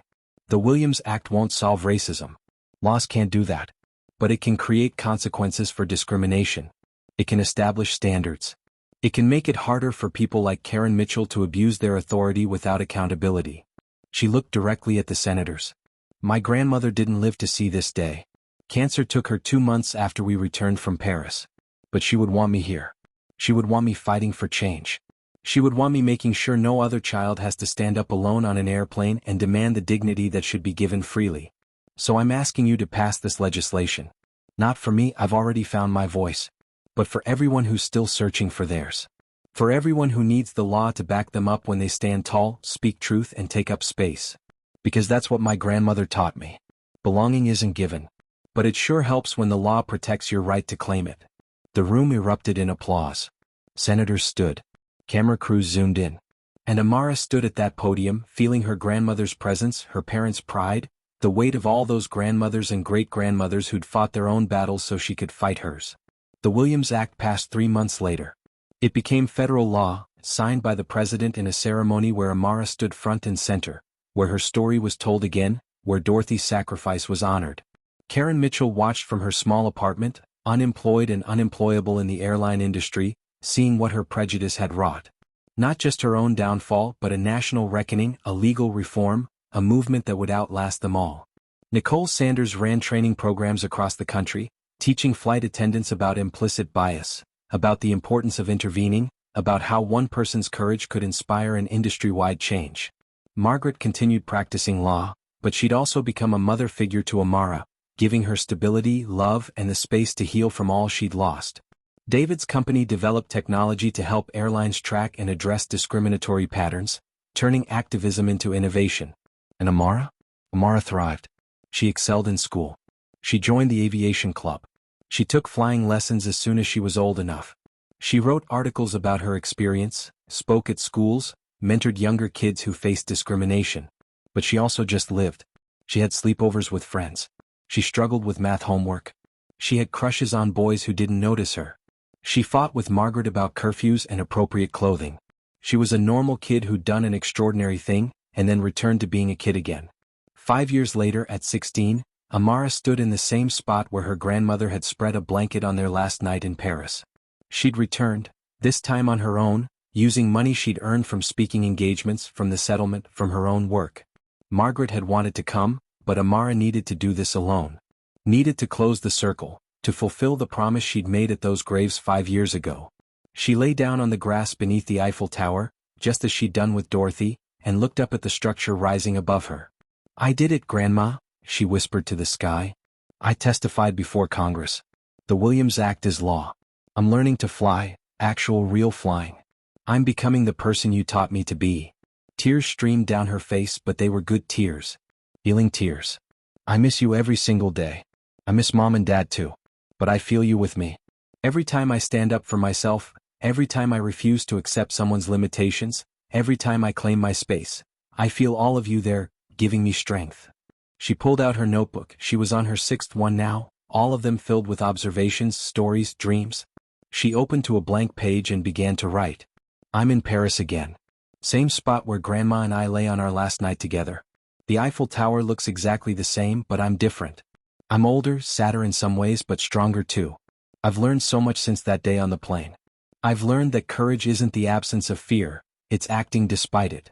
The Williams Act won't solve racism. Laws can't do that. But it can create consequences for discrimination. It can establish standards. It can make it harder for people like Karen Mitchell to abuse their authority without accountability. She looked directly at the senators. My grandmother didn't live to see this day. Cancer took her 2 months after we returned from Paris. But she would want me here. She would want me fighting for change. She would want me making sure no other child has to stand up alone on an airplane and demand the dignity that should be given freely. So I'm asking you to pass this legislation. Not for me, I've already found my voice. But for everyone who's still searching for theirs. For everyone who needs the law to back them up when they stand tall, speak truth, and take up space. Because that's what my grandmother taught me. Belonging isn't given. But it sure helps when the law protects your right to claim it. The room erupted in applause. Senators stood. Camera crews zoomed in. And Amara stood at that podium, feeling her grandmother's presence, her parents' pride, the weight of all those grandmothers and great-grandmothers who'd fought their own battles so she could fight hers. The Williams Act passed 3 months later. It became federal law, signed by the president in a ceremony where Amara stood front and center, where her story was told again, where Dorothy's sacrifice was honored. Karen Mitchell watched from her small apartment, unemployed and unemployable in the airline industry, seeing what her prejudice had wrought. Not just her own downfall but a national reckoning, a legal reform, a movement that would outlast them all. Nicole Sanders ran training programs across the country, teaching flight attendants about implicit bias, about the importance of intervening, about how one person's courage could inspire an industry-wide change. Margaret continued practicing law, but she'd also become a mother figure to Amara, giving her stability, love, and the space to heal from all she'd lost. David's company developed technology to help airlines track and address discriminatory patterns, turning activism into innovation. And Amara? Amara thrived. She excelled in school. She joined the aviation club. She took flying lessons as soon as she was old enough. She wrote articles about her experience, spoke at schools, mentored younger kids who faced discrimination. But she also just lived. She had sleepovers with friends. She struggled with math homework. She had crushes on boys who didn't notice her. She fought with Margaret about curfews and appropriate clothing. She was a normal kid who'd done an extraordinary thing, and then returned to being a kid again. 5 years later, at 16, Amara stood in the same spot where her grandmother had spread a blanket on their last night in Paris. She'd returned, this time on her own, using money she'd earned from speaking engagements, from the settlement, from her own work. Margaret had wanted to come, but Amara needed to do this alone. Needed to close the circle, to fulfill the promise she'd made at those graves 5 years ago. She lay down on the grass beneath the Eiffel Tower, just as she'd done with Dorothy, and looked up at the structure rising above her. "I did it, Grandma," she whispered to the sky. "I testified before Congress. The Williams Act is law. I'm learning to fly, actual real flying. I'm becoming the person you taught me to be." Tears streamed down her face, but they were good tears. Healing tears. "I miss you every single day. I miss Mom and Dad too. But I feel you with me. Every time I stand up for myself, every time I refuse to accept someone's limitations, every time I claim my space, I feel all of you there, giving me strength." She pulled out her notebook. She was on her 6th one now, all of them filled with observations, stories, dreams. She opened to a blank page and began to write. "I'm in Paris again. Same spot where Grandma and I lay on our last night together. The Eiffel Tower looks exactly the same, but I'm different. I'm older, sadder in some ways, but stronger too. I've learned so much since that day on the plane. I've learned that courage isn't the absence of fear, it's acting despite it.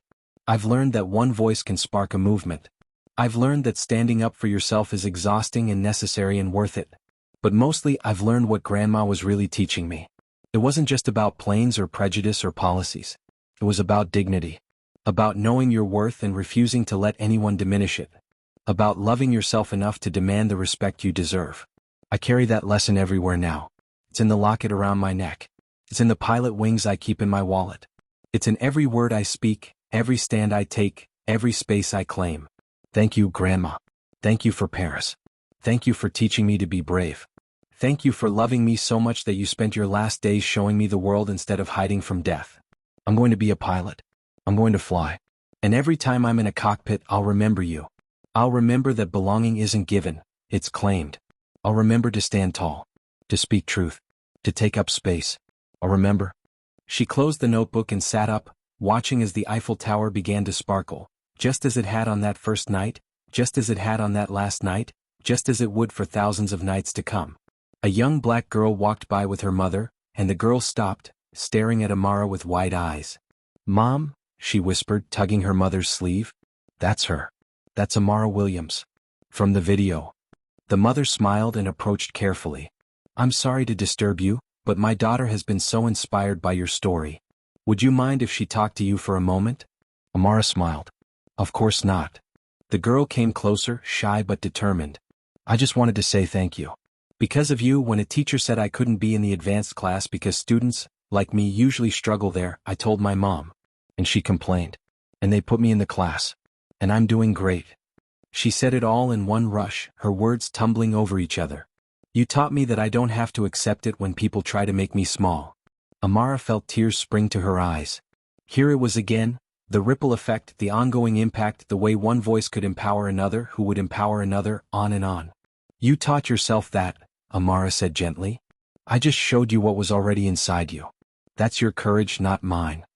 I've learned that one voice can spark a movement. I've learned that standing up for yourself is exhausting and necessary and worth it. But mostly I've learned what Grandma was really teaching me. It wasn't just about planes or prejudice or policies. It was about dignity. About knowing your worth and refusing to let anyone diminish it. About loving yourself enough to demand the respect you deserve. I carry that lesson everywhere now. It's in the locket around my neck. It's in the pilot wings I keep in my wallet. It's in every word I speak, every stand I take, every space I claim. Thank you, Grandma. Thank you for Paris. Thank you for teaching me to be brave. Thank you for loving me so much that you spent your last days showing me the world instead of hiding from death. I'm going to be a pilot. I'm going to fly. And every time I'm in a cockpit, I'll remember you. I'll remember that belonging isn't given, it's claimed. I'll remember to stand tall, to speak truth, to take up space. I'll remember." She closed the notebook and sat up, watching as the Eiffel Tower began to sparkle, just as it had on that first night, just as it had on that last night, just as it would for thousands of nights to come. A young black girl walked by with her mother, and the girl stopped, staring at Amara with wide eyes. "Mom," she whispered, tugging her mother's sleeve. "That's her. That's Amara Williams. From the video." The mother smiled and approached carefully. "I'm sorry to disturb you, but my daughter has been so inspired by your story. Would you mind if she talked to you for a moment?" Amara smiled. "Of course not." The girl came closer, shy but determined. "I just wanted to say thank you. Because of you, when a teacher said I couldn't be in the advanced class because students, like me, usually struggle there, I told my mom. And she complained. And they put me in the class. And I'm doing great." She said it all in one rush, her words tumbling over each other. "You taught me that I don't have to accept it when people try to make me small." Amara felt tears spring to her eyes. Here it was again, the ripple effect, the ongoing impact, the way one voice could empower another who would empower another, on and on. "You taught yourself that," Amara said gently. "I just showed you what was already inside you. That's your courage, not mine.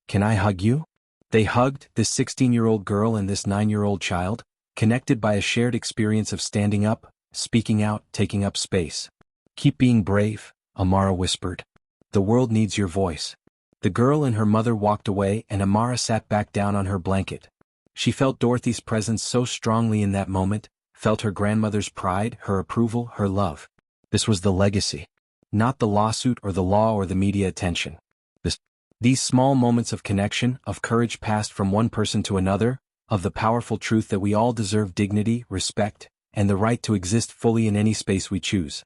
Can I hug you?" They hugged, this 16-year-old girl and this 9-year-old child, connected by a shared experience of standing up, speaking out, taking up space. Keep being brave, Amara whispered. The world needs your voice. The girl and her mother walked away and Amara sat back down on her blanket. She felt Dorothy's presence so strongly in that moment, felt her grandmother's pride, her approval, her love. This was the legacy. Not the lawsuit or the law or the media attention. These small moments of connection, of courage passed from one person to another, of the powerful truth that we all deserve dignity, respect, and the right to exist fully in any space we choose.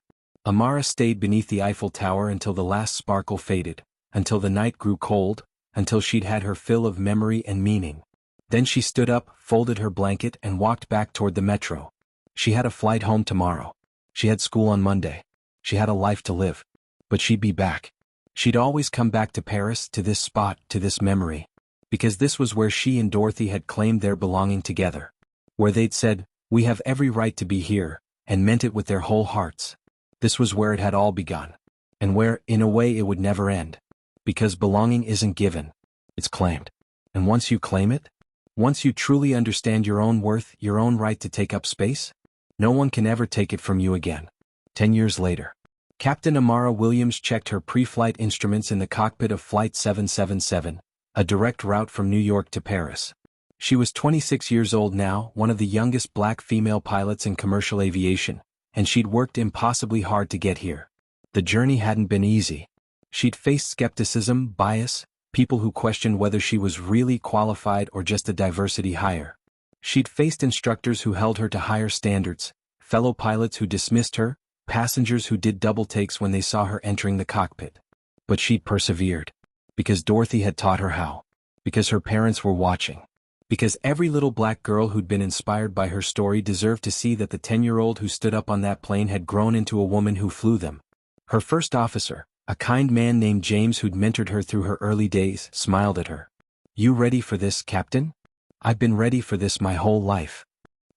Amara stayed beneath the Eiffel Tower until the last sparkle faded, until the night grew cold, until she'd had her fill of memory and meaning. Then she stood up, folded her blanket and walked back toward the metro. She had a flight home tomorrow. She had school on Monday. She had a life to live. But she'd be back. She'd always come back to Paris, to this spot, to this memory. Because this was where she and Dorothy had claimed their belonging together. Where they'd said, "We have every right to be here," and meant it with their whole hearts. This was where it had all begun. And where, in a way, it would never end. Because belonging isn't given. It's claimed. And once you claim it, once you truly understand your own worth, your own right to take up space, no one can ever take it from you again. 10 years later. Captain Amara Williams checked her pre-flight instruments in the cockpit of Flight 777, a direct route from New York to Paris. She was 26 years old now, one of the youngest black female pilots in commercial aviation, and she'd worked impossibly hard to get here. The journey hadn't been easy. She'd faced skepticism, bias, people who questioned whether she was really qualified or just a diversity hire. She'd faced instructors who held her to higher standards, fellow pilots who dismissed her, passengers who did double takes when they saw her entering the cockpit. But she'd persevered. Because Dorothy had taught her how. Because her parents were watching. Because every little black girl who'd been inspired by her story deserved to see that the 10-year-old who stood up on that plane had grown into a woman who flew them. Her first officer, a kind man named James who'd mentored her through her early days, smiled at her. "You ready for this, Captain?" "I've been ready for this my whole life."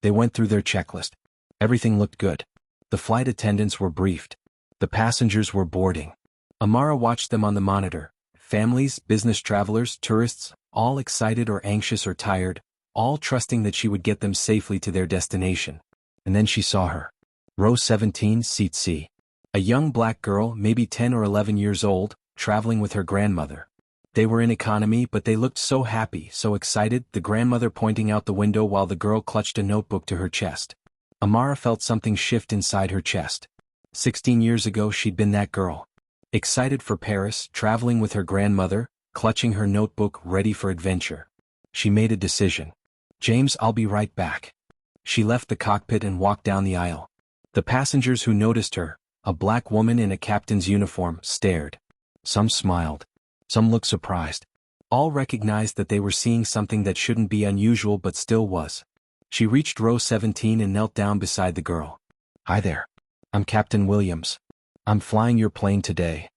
They went through their checklist. Everything looked good. The flight attendants were briefed. The passengers were boarding. Amara watched them on the monitor. Families, business travelers, tourists, all excited or anxious or tired, all trusting that she would get them safely to their destination. And then she saw her. Row 17, seat C. A young black girl, maybe 10 or 11 years old, traveling with her grandmother. They were in economy, but they looked so happy, so excited, the grandmother pointing out the window while the girl clutched a notebook to her chest. Amara felt something shift inside her chest. 16 years ago she'd been that girl. Excited for Paris, traveling with her grandmother, clutching her notebook, ready for adventure. She made a decision. "James, I'll be right back." She left the cockpit and walked down the aisle. The passengers who noticed her, a black woman in a captain's uniform, stared. Some smiled. Some looked surprised. All recognized that they were seeing something that shouldn't be unusual but still was. She reached row 17 and knelt down beside the girl. "Hi there. I'm Captain Williams. I'm flying your plane today."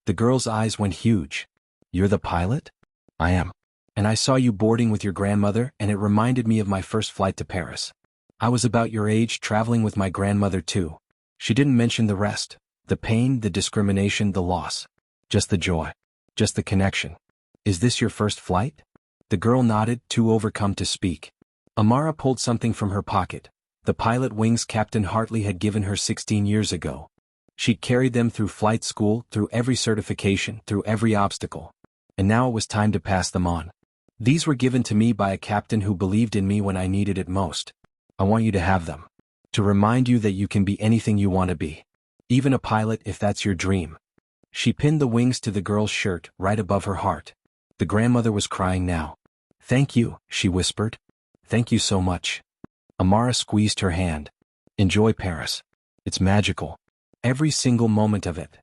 The girl's eyes went huge. "You're the pilot?" "I am. And I saw you boarding with your grandmother and it reminded me of my first flight to Paris. I was about your age, traveling with my grandmother too." She didn't mention the rest. The pain, the discrimination, the loss. Just the joy. Just the connection. "Is this your first flight?" The girl nodded, too overcome to speak. Amara pulled something from her pocket. The pilot wings Captain Hartley had given her 16 years ago. She'd carried them through flight school, through every certification, through every obstacle. And now it was time to pass them on. "These were given to me by a captain who believed in me when I needed it most. I want you to have them. To remind you that you can be anything you want to be. Even a pilot if that's your dream." She pinned the wings to the girl's shirt, right above her heart. The grandmother was crying now. "Thank you," she whispered. "Thank you so much." Amara squeezed her hand. "Enjoy Paris. It's magical. Every single moment of it."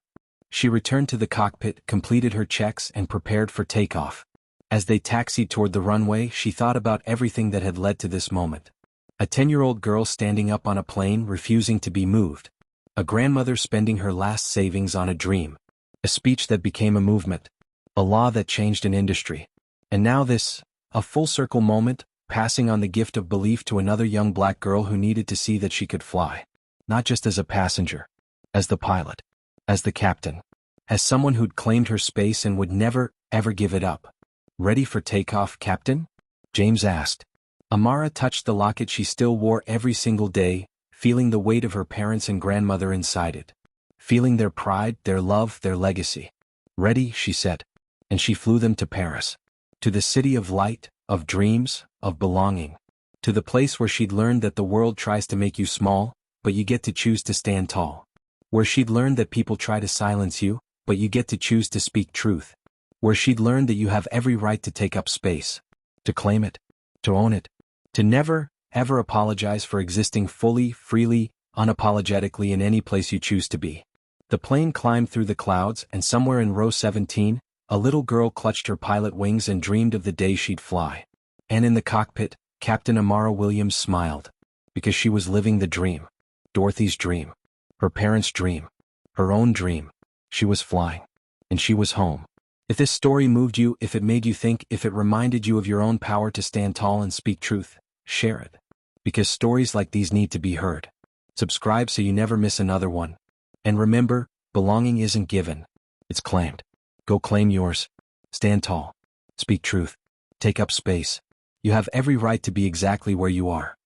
She returned to the cockpit, completed her checks, and prepared for takeoff. As they taxied toward the runway, she thought about everything that had led to this moment. A 10-year-old girl standing up on a plane, refusing to be moved. A grandmother spending her last savings on a dream. A speech that became a movement. A law that changed an industry. And now this, a full-circle moment, passing on the gift of belief to another young black girl who needed to see that she could fly. Not just as a passenger. As the pilot. As the captain. As someone who'd claimed her space and would never, ever give it up. "Ready for takeoff, Captain?" James asked. Amara touched the locket she still wore every single day, feeling the weight of her parents and grandmother inside it. Feeling their pride, their love, their legacy. Ready, she said. And she flew them to Paris. To the city of light, of dreams, of belonging. To the place where she'd learned that the world tries to make you small, but you get to choose to stand tall. Where she'd learned that people try to silence you, but you get to choose to speak truth. Where she'd learned that you have every right to take up space. To claim it. To own it. To never, ever apologize for existing fully, freely, unapologetically in any place you choose to be. The plane climbed through the clouds, and somewhere in row 17, a little girl clutched her pilot wings and dreamed of the day she'd fly. And in the cockpit, Captain Amara Williams smiled. Because she was living the dream. Dorothy's dream. Her parents' dream. Her own dream. She was flying. And she was home. If this story moved you, if it made you think, if it reminded you of your own power to stand tall and speak truth, share it. Because stories like these need to be heard. Subscribe so you never miss another one. And remember, belonging isn't given. It's claimed. Go claim yours. Stand tall. Speak truth. Take up space. You have every right to be exactly where you are.